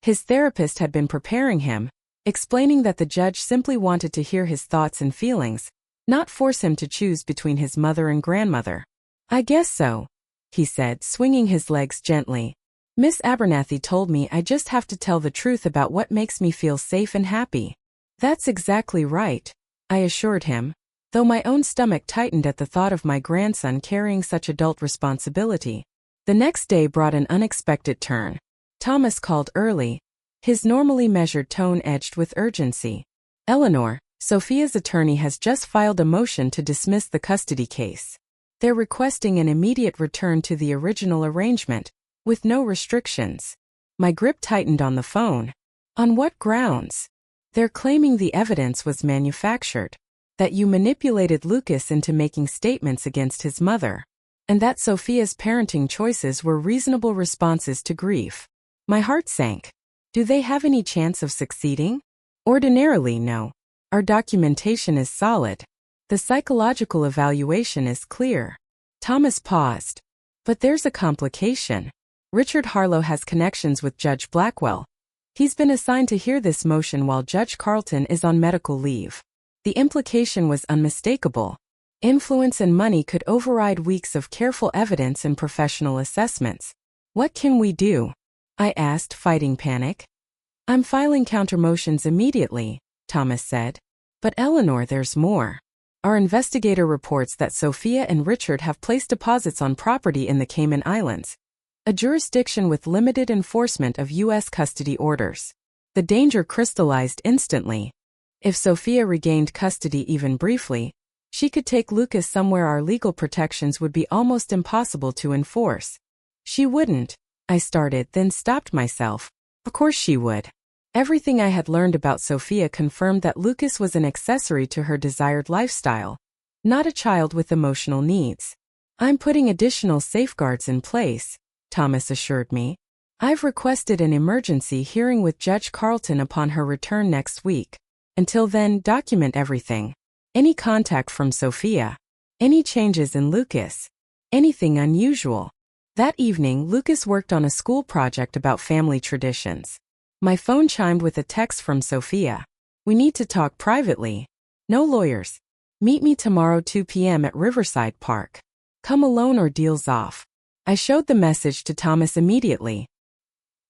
His therapist had been preparing him, explaining that the judge simply wanted to hear his thoughts and feelings, not force him to choose between his mother and grandmother. I guess so, he said, swinging his legs gently. Miss Abernathy told me I just have to tell the truth about what makes me feel safe and happy. That's exactly right, I assured him, though my own stomach tightened at the thought of my grandson carrying such adult responsibility. The next day brought an unexpected turn. Thomas called early, his normally measured tone edged with urgency. Eleanor, Sophia's attorney has just filed a motion to dismiss the custody case. They're requesting an immediate return to the original arrangement, with no restrictions. My grip tightened on the phone. On what grounds? They're claiming the evidence was manufactured, that you manipulated Lucas into making statements against his mother, and that Sophia's parenting choices were reasonable responses to grief. My heart sank. Do they have any chance of succeeding? Ordinarily, no. Our documentation is solid. The psychological evaluation is clear. Thomas paused. But there's a complication. Richard Harlow has connections with Judge Blackwell. He's been assigned to hear this motion while Judge Carlton is on medical leave. The implication was unmistakable. Influence and money could override weeks of careful evidence and professional assessments. What can we do? I asked, fighting panic. I'm filing countermotions immediately, Thomas said. But Eleanor, there's more. Our investigator reports that Sophia and Richard have placed deposits on property in the Cayman Islands, a jurisdiction with limited enforcement of U.S. custody orders. The danger crystallized instantly. If Sophia regained custody even briefly, she could take Lucas somewhere our legal protections would be almost impossible to enforce. She wouldn't, I started, then stopped myself. Of course she would. Everything I had learned about Sophia confirmed that Lucas was an accessory to her desired lifestyle, not a child with emotional needs. I'm putting additional safeguards in place, Thomas assured me. I've requested an emergency hearing with Judge Carlton upon her return next week. Until then, document everything. Any contact from Sophia. Any changes in Lucas. Anything unusual. That evening, Lucas worked on a school project about family traditions. My phone chimed with a text from Sophia. We need to talk privately. No lawyers. Meet me tomorrow 2 p.m. at Riverside Park. Come alone or deals off. I showed the message to Thomas immediately.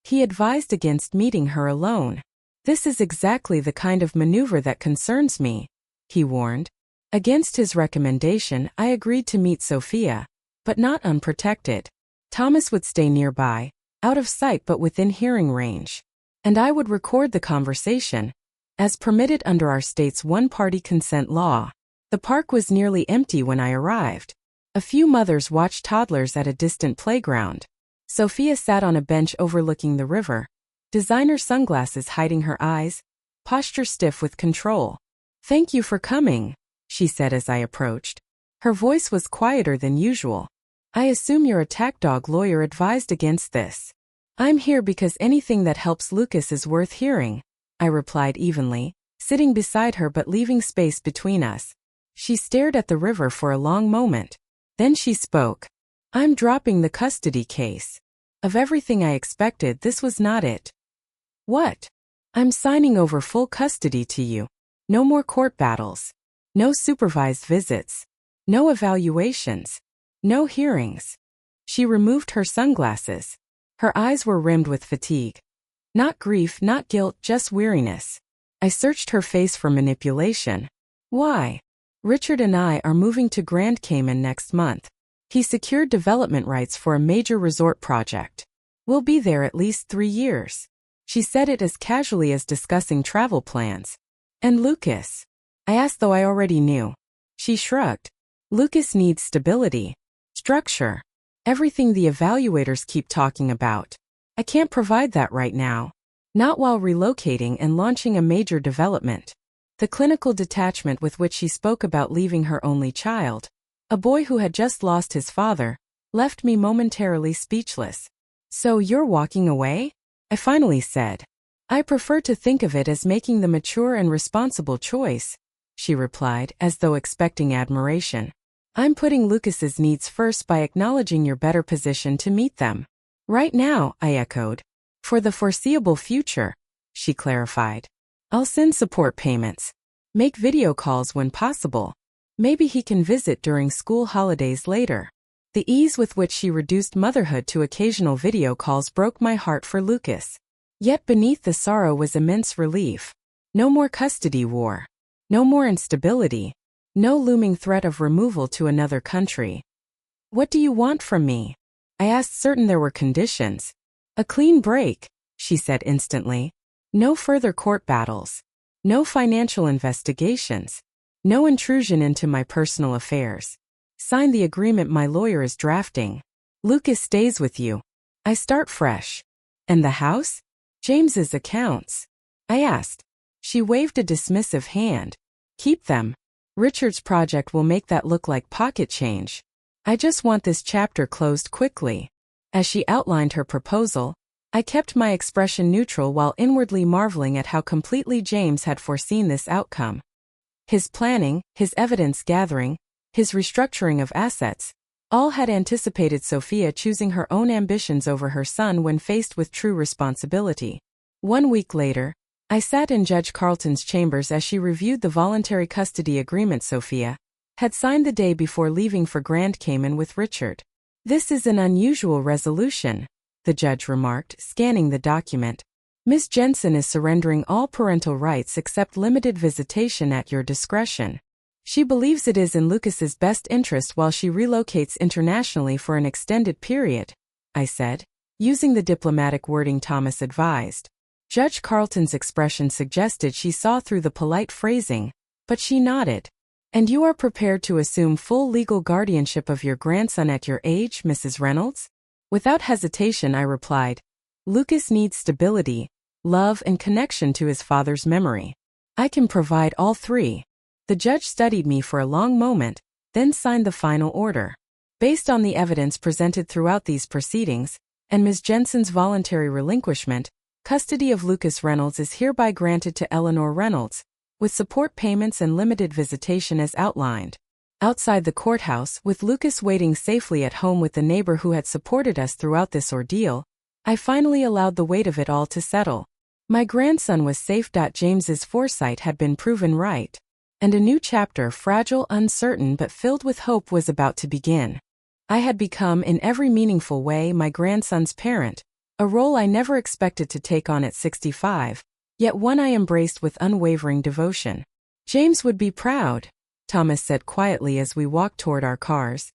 He advised against meeting her alone. This is exactly the kind of maneuver that concerns me, he warned. Against his recommendation, I agreed to meet Sophia, but not unprotected. Thomas would stay nearby, out of sight but within hearing range. And I would record the conversation, as permitted under our state's one-party consent law. The park was nearly empty when I arrived. A few mothers watched toddlers at a distant playground. Sophia sat on a bench overlooking the river, designer sunglasses hiding her eyes, posture stiff with control. "Thank you for coming," she said as I approached. Her voice was quieter than usual. "I assume your attack dog lawyer advised against this." "I'm here because anything that helps Lucas is worth hearing," I replied evenly, sitting beside her but leaving space between us. She stared at the river for a long moment. Then she spoke. "I'm dropping the custody case. Of everything I expected, this was not it." "What?" "I'm signing over full custody to you. No more court battles. No supervised visits. No evaluations. No hearings." She removed her sunglasses. Her eyes were rimmed with fatigue. Not grief, not guilt, just weariness. I searched her face for manipulation. "Why?" "Richard and I are moving to Grand Cayman next month. He secured development rights for a major resort project. We'll be there at least 3 years." She said it as casually as discussing travel plans. "And Lucas?" I asked, though I already knew. She shrugged. "Lucas needs stability. Structure. Everything the evaluators keep talking about. I can't provide that right now. Not while relocating and launching a major development." The clinical detachment with which she spoke about leaving her only child, a boy who had just lost his father, left me momentarily speechless. "So you're walking away?" I finally said. "I prefer to think of it as making the mature and responsible choice," she replied, as though expecting admiration. "I'm putting Lucas's needs first by acknowledging your better position to meet them." "Right now," I echoed. "For the foreseeable future," she clarified. "I'll send support payments. Make video calls when possible. Maybe he can visit during school holidays later." The ease with which she reduced motherhood to occasional video calls broke my heart for Lucas. Yet beneath the sorrow was immense relief. No more custody war. No more instability. No looming threat of removal to another country. "What do you want from me?" I asked, certain there were conditions. "A clean break," she said instantly. "No further court battles. No financial investigations. No intrusion into my personal affairs. Sign the agreement my lawyer is drafting. Lucas stays with you. I start fresh." "And the house?" "James's accounts." I asked. She waved a dismissive hand. "Keep them. Richard's project will make that look like pocket change. I just want this chapter closed quickly." As she outlined her proposal, I kept my expression neutral while inwardly marveling at how completely James had foreseen this outcome. His planning, his evidence gathering, his restructuring of assets, all had anticipated Sophia choosing her own ambitions over her son when faced with true responsibility. 1 week later, I sat in Judge Carlton's chambers as she reviewed the voluntary custody agreement Sophia had signed the day before leaving for Grand Cayman with Richard. "This is an unusual resolution," the judge remarked, scanning the document. "Ms. Jensen is surrendering all parental rights except limited visitation at your discretion. She believes it is in Lucas's best interest while she relocates internationally for an extended period," I said, using the diplomatic wording Thomas advised. Judge Carlton's expression suggested she saw through the polite phrasing, but she nodded. "And you are prepared to assume full legal guardianship of your grandson at your age, Mrs. Reynolds?" Without hesitation I replied, "Lucas needs stability, love, and connection to his father's memory. I can provide all 3. The judge studied me for a long moment, then signed the final order. "Based on the evidence presented throughout these proceedings, and Ms. Jensen's voluntary relinquishment, custody of Lucas Reynolds is hereby granted to Eleanor Reynolds, with support payments and limited visitation as outlined." Outside the courthouse, with Lucas waiting safely at home with the neighbor who had supported us throughout this ordeal, I finally allowed the weight of it all to settle. My grandson was safe. James's foresight had been proven right. And a new chapter, fragile, uncertain but filled with hope, was about to begin. I had become, in every meaningful way, my grandson's parent, a role I never expected to take on at 65, yet one I embraced with unwavering devotion. James would be proud, Thomas said quietly as we walked toward our cars.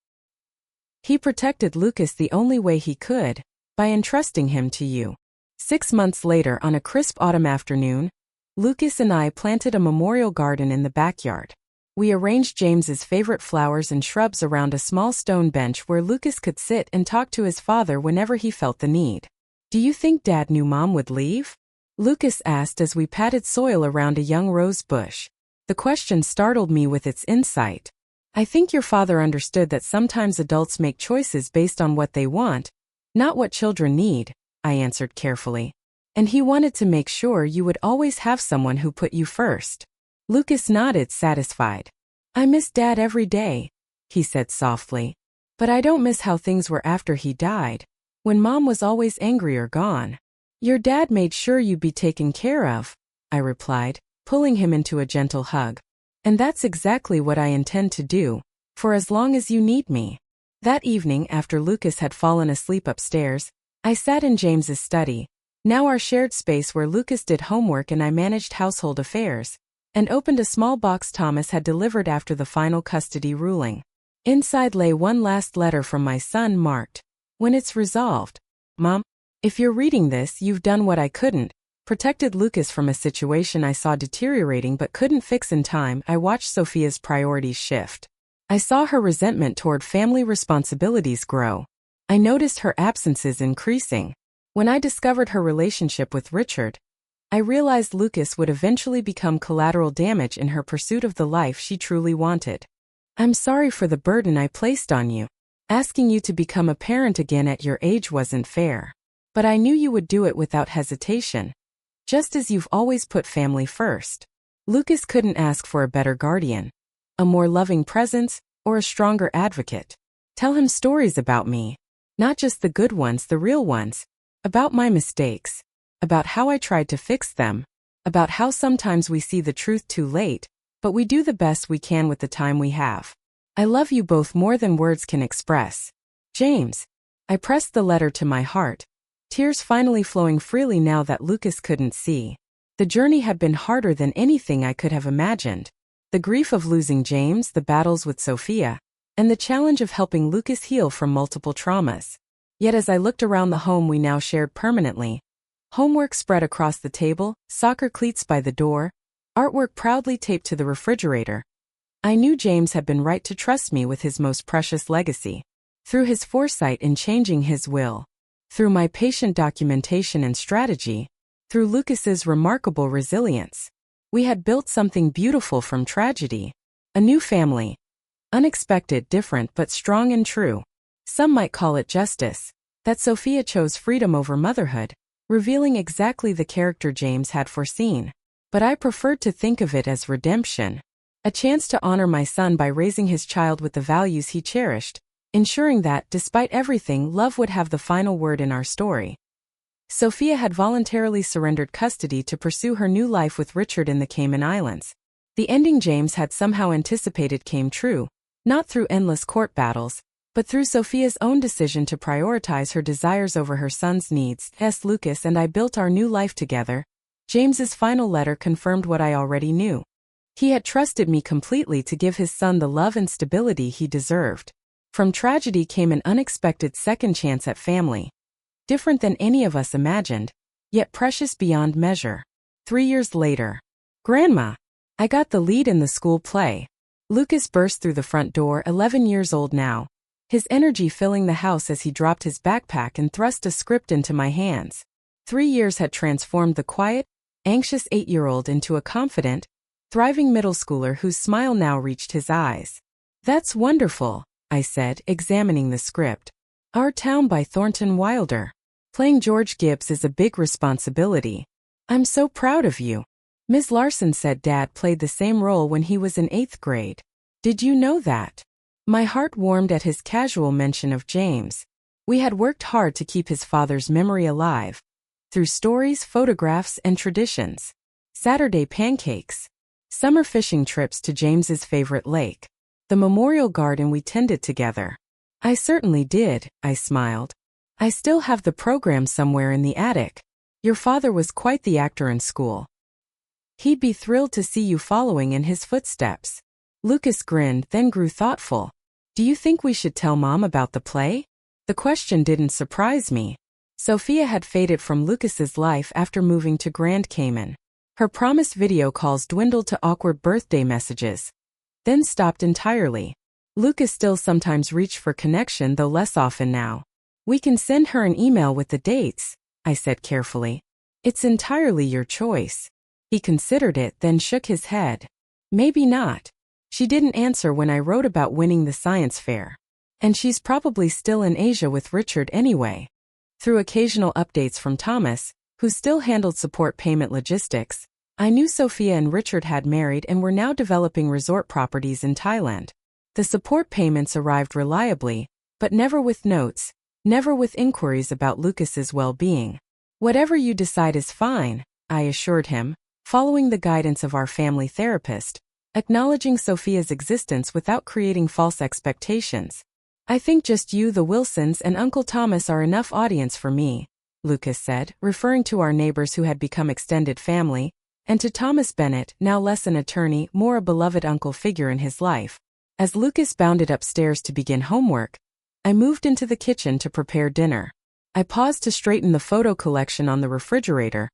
He protected Lucas the only way he could, by entrusting him to you. 6 months later, on a crisp autumn afternoon, Lucas and I planted a memorial garden in the backyard. We arranged James's favorite flowers and shrubs around a small stone bench where Lucas could sit and talk to his father whenever he felt the need. "Do you think Dad knew Mom would leave?" Lucas asked as we patted soil around a young rose bush. The question startled me with its insight. "I think your father understood that sometimes adults make choices based on what they want, not what children need," I answered carefully. "And he wanted to make sure you would always have someone who put you first." Lucas nodded, satisfied. "I miss Dad every day," he said softly. "But I don't miss how things were after he died, when Mom was always angry or gone." "Your dad made sure you'd be taken care of," I replied, pulling him into a gentle hug. "And that's exactly what I intend to do, for as long as you need me." That evening, after Lucas had fallen asleep upstairs, I sat in James's study, now our shared space where Lucas did homework and I managed household affairs, and opened a small box Thomas had delivered after the final custody ruling. Inside lay one last letter from my son marked, "When it's resolved. Mom, if you're reading this, you've done what I couldn't, protected Lucas from a situation I saw deteriorating but couldn't fix in time." I watched Sophia's priorities shift. I saw her resentment toward family responsibilities grow. I noticed her absences increasing. When I discovered her relationship with Richard, I realized Lucas would eventually become collateral damage in her pursuit of the life she truly wanted. "I'm sorry for the burden I placed on you. Asking you to become a parent again at your age wasn't fair. But I knew you would do it without hesitation. Just as you've always put family first." Lucas couldn't ask for a better guardian, a more loving presence, or a stronger advocate. "Tell him stories about me. Not just the good ones, the real ones. About my mistakes. About how I tried to fix them. About how sometimes we see the truth too late, but we do the best we can with the time we have. I love you both more than words can express. James." I pressed the letter to my heart, tears finally flowing freely now that Lucas couldn't see. The journey had been harder than anything I could have imagined. The grief of losing James, the battles with Sophia, and the challenge of helping Lucas heal from multiple traumas. Yet as I looked around the home we now shared permanently, homework spread across the table, soccer cleats by the door, artwork proudly taped to the refrigerator, I knew James had been right to trust me with his most precious legacy. Through his foresight in changing his will, through my patient documentation and strategy, through Lucas's remarkable resilience, we had built something beautiful from tragedy. A new family. Unexpected, different, but strong and true. Some might call it justice, that Sophia chose freedom over motherhood, revealing exactly the character James had foreseen. But I preferred to think of it as redemption. A chance to honor my son by raising his child with the values he cherished, ensuring that, despite everything, love would have the final word in our story. Sophia had voluntarily surrendered custody to pursue her new life with Richard in the Cayman Islands. The ending James had somehow anticipated came true, not through endless court battles, but through Sophia's own decision to prioritize her desires over her son's needs. Lucas and I built our new life together. James's final letter confirmed what I already knew. He had trusted me completely to give his son the love and stability he deserved. From tragedy came an unexpected second chance at family. Different than any of us imagined, yet precious beyond measure. 3 years later. Grandma! I got the lead in the school play. Lucas burst through the front door, 11 years old now, his energy filling the house as he dropped his backpack and thrust a script into my hands. 3 years had transformed the quiet, anxious 8-year-old into a confident, thriving middle schooler whose smile now reached his eyes. "That's wonderful," I said, examining the script. "Our Town" by Thornton Wilder. Playing George Gibbs is a big responsibility. I'm so proud of you. Ms. Larson said Dad played the same role when he was in 8th grade. Did you know that? My heart warmed at his casual mention of James. We had worked hard to keep his father's memory alive, through stories, photographs, and traditions. Saturday pancakes. Summer fishing trips to James's favorite lake. The memorial garden we tended together. I certainly did, I smiled. I still have the program somewhere in the attic. Your father was quite the actor in school. He'd be thrilled to see you following in his footsteps. Lucas grinned, then grew thoughtful. Do you think we should tell Mom about the play? The question didn't surprise me. Sophia had faded from Lucas's life after moving to Grand Cayman. Her promised video calls dwindled to awkward birthday messages, then stopped entirely. Lucas still sometimes reached for connection, though less often now. We can send her an email with the dates, I said carefully. It's entirely your choice. He considered it, then shook his head. Maybe not. She didn't answer when I wrote about winning the science fair. And she's probably still in Asia with Richard anyway. Through occasional updates from Thomas, who still handled support payment logistics, I knew Sophia and Richard had married and were now developing resort properties in Thailand. The support payments arrived reliably, but never with notes, never with inquiries about Lucas's well-being. Whatever you decide is fine, I assured him, following the guidance of our family therapist, acknowledging Sophia's existence without creating false expectations. I think just you, the Wilsons, and Uncle Thomas are enough audience for me, Lucas said, referring to our neighbors who had become extended family, and to Thomas Bennett, now less an attorney, more a beloved uncle figure in his life. As Lucas bounded upstairs to begin homework, I moved into the kitchen to prepare dinner. I paused to straighten the photo collection on the refrigerator.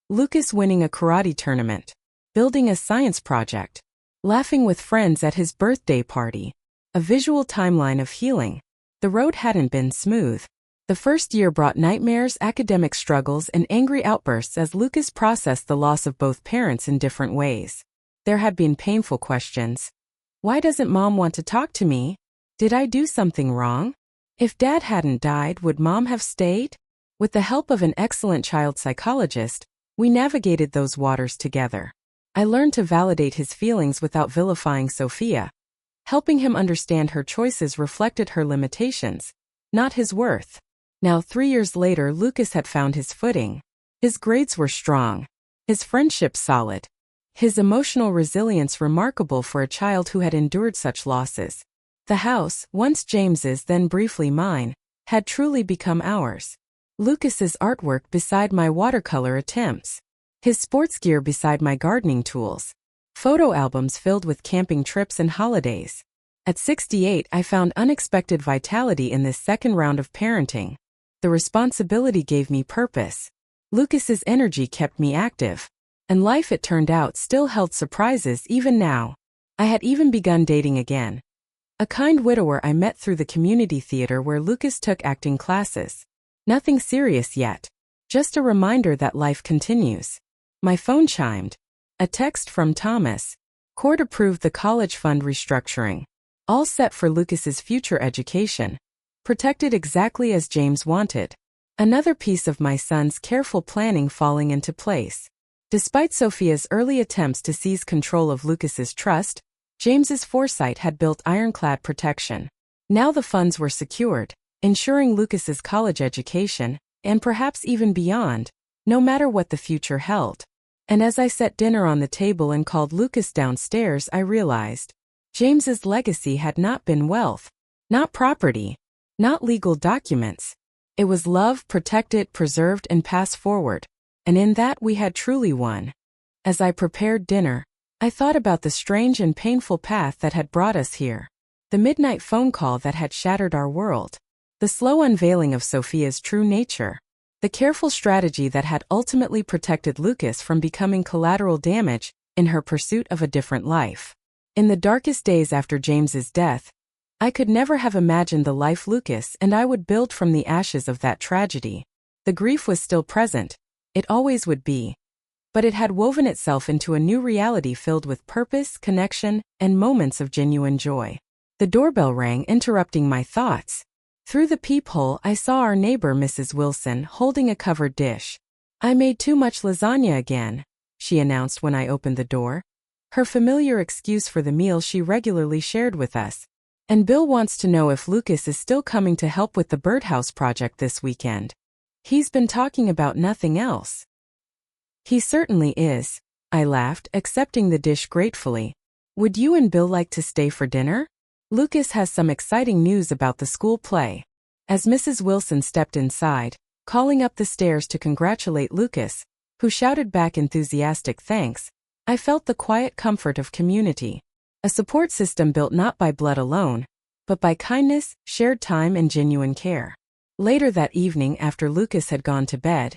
Lucas winning a karate tournament, building a science project, laughing with friends at his birthday party. A visual timeline of healing. The road hadn't been smooth. The first year brought nightmares, academic struggles, and angry outbursts as Lucas processed the loss of both parents in different ways. There had been painful questions. Why doesn't Mom want to talk to me? Did I do something wrong? If Dad hadn't died, would Mom have stayed? With the help of an excellent child psychologist, we navigated those waters together. I learned to validate his feelings without vilifying Sophia. Helping him understand her choices reflected her limitations, not his worth. Now 3 years later, Lucas had found his footing. His grades were strong. His friendship solid. His emotional resilience remarkable for a child who had endured such losses. The house, once James's then briefly mine, had truly become ours. Lucas's artwork beside my watercolor attempts. His sports gear beside my gardening tools. Photo albums filled with camping trips and holidays. At 68, I found unexpected vitality in this second round of parenting. The responsibility gave me purpose. Lucas's energy kept me active. And life, it turned out, still held surprises even now. I had even begun dating again. A kind widower I met through the community theater where Lucas took acting classes. Nothing serious yet. Just a reminder that life continues. My phone chimed. A text from Thomas. Court approved the college fund restructuring. All set for Lucas's future education. Protected exactly as James wanted. Another piece of my son's careful planning falling into place. Despite Sophia's early attempts to seize control of Lucas's trust, James's foresight had built ironclad protection. Now the funds were secured, ensuring Lucas's college education, and perhaps even beyond, no matter what the future held. And as I set dinner on the table and called Lucas downstairs, I realized James's legacy had not been wealth, not property, not legal documents. It was love, protected, preserved, and passed forward. And in that we had truly won. As I prepared dinner, I thought about the strange and painful path that had brought us here. The midnight phone call that had shattered our world. The slow unveiling of Sophia's true nature. The careful strategy that had ultimately protected Lucas from becoming collateral damage in her pursuit of a different life. In the darkest days after James's death, I could never have imagined the life Lucas and I would build from the ashes of that tragedy. The grief was still present. It always would be. But it had woven itself into a new reality filled with purpose, connection, and moments of genuine joy. The doorbell rang, interrupting my thoughts. Through the peephole, I saw our neighbor Mrs. Wilson holding a covered dish. I made too much lasagna again, she announced when I opened the door. Her familiar excuse for the meal she regularly shared with us. And Bill wants to know if Lucas is still coming to help with the birdhouse project this weekend. He's been talking about nothing else. He certainly is, I laughed, accepting the dish gratefully. Would you and Bill like to stay for dinner? Lucas has some exciting news about the school play. As Mrs. Wilson stepped inside, calling up the stairs to congratulate Lucas, who shouted back enthusiastic thanks, I felt the quiet comfort of community. A support system built not by blood alone, but by kindness, shared time, and genuine care. Later that evening, after Lucas had gone to bed,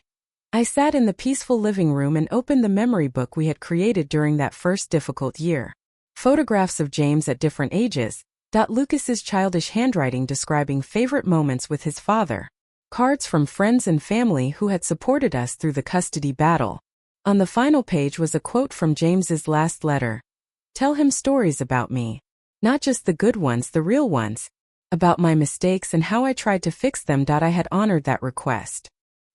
I sat in the peaceful living room and opened the memory book we had created during that first difficult year. Photographs of James at different ages, Lucas's childish handwriting describing favorite moments with his father, cards from friends and family who had supported us through the custody battle. On the final page was a quote from James's last letter. "Tell him stories about me. Not just the good ones, the real ones. About my mistakes and how I tried to fix them." I had honored that request.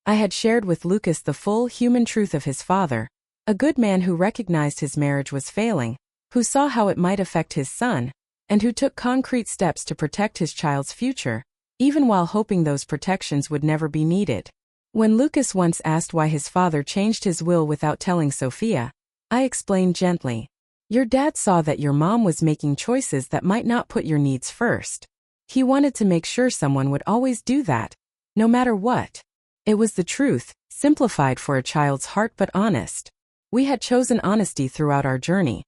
I had shared with Lucas the full human truth of his father, a good man who recognized his marriage was failing, who saw how it might affect his son, and who took concrete steps to protect his child's future, even while hoping those protections would never be needed. When Lucas once asked why his father changed his will without telling Sophia, I explained gently, "Your dad saw that your mom was making choices that might not put your needs first. He wanted to make sure someone would always do that, no matter what." It was the truth, simplified for a child's heart but honest. We had chosen honesty throughout our journey,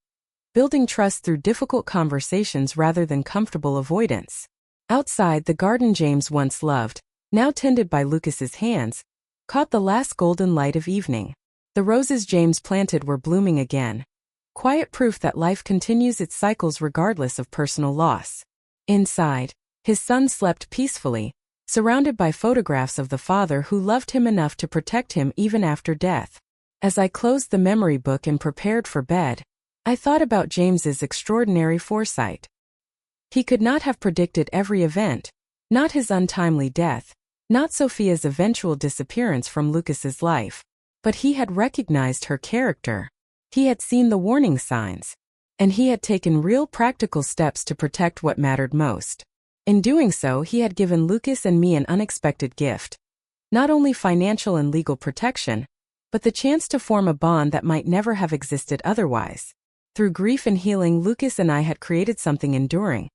building trust through difficult conversations rather than comfortable avoidance. Outside, the garden James once loved, now tended by Lucas's hands, caught the last golden light of evening. The roses James planted were blooming again, quiet proof that life continues its cycles regardless of personal loss. Inside, his son slept peacefully, surrounded by photographs of the father who loved him enough to protect him even after death. As I closed the memory book and prepared for bed, I thought about James's extraordinary foresight. He could not have predicted every event, not his untimely death, not Sophia's eventual disappearance from Lucas's life, but he had recognized her character. He had seen the warning signs, and he had taken real practical steps to protect what mattered most. In doing so, he had given Lucas and me an unexpected gift. Not only financial and legal protection, but the chance to form a bond that might never have existed otherwise. Through grief and healing, Lucas and I had created something enduring.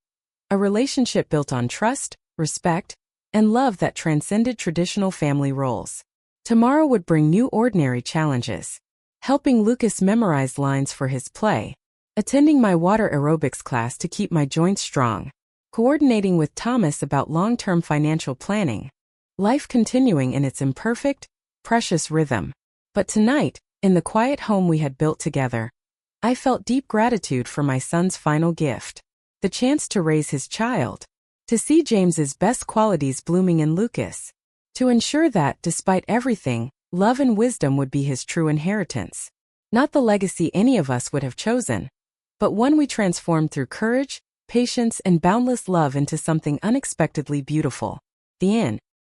A relationship built on trust, respect, and love that transcended traditional family roles. Tomorrow would bring new ordinary challenges. Helping Lucas memorize lines for his play, attending my water aerobics class to keep my joints strong, coordinating with Thomas about long-term financial planning. Life continuing in its imperfect, precious rhythm. But tonight, in the quiet home we had built together, I felt deep gratitude for my son's final gift. The chance to raise his child. To see James's best qualities blooming in Lucas. To ensure that, despite everything, love and wisdom would be his true inheritance. Not the legacy any of us would have chosen, but one we transformed through courage, patience, and boundless love into something unexpectedly beautiful. The end.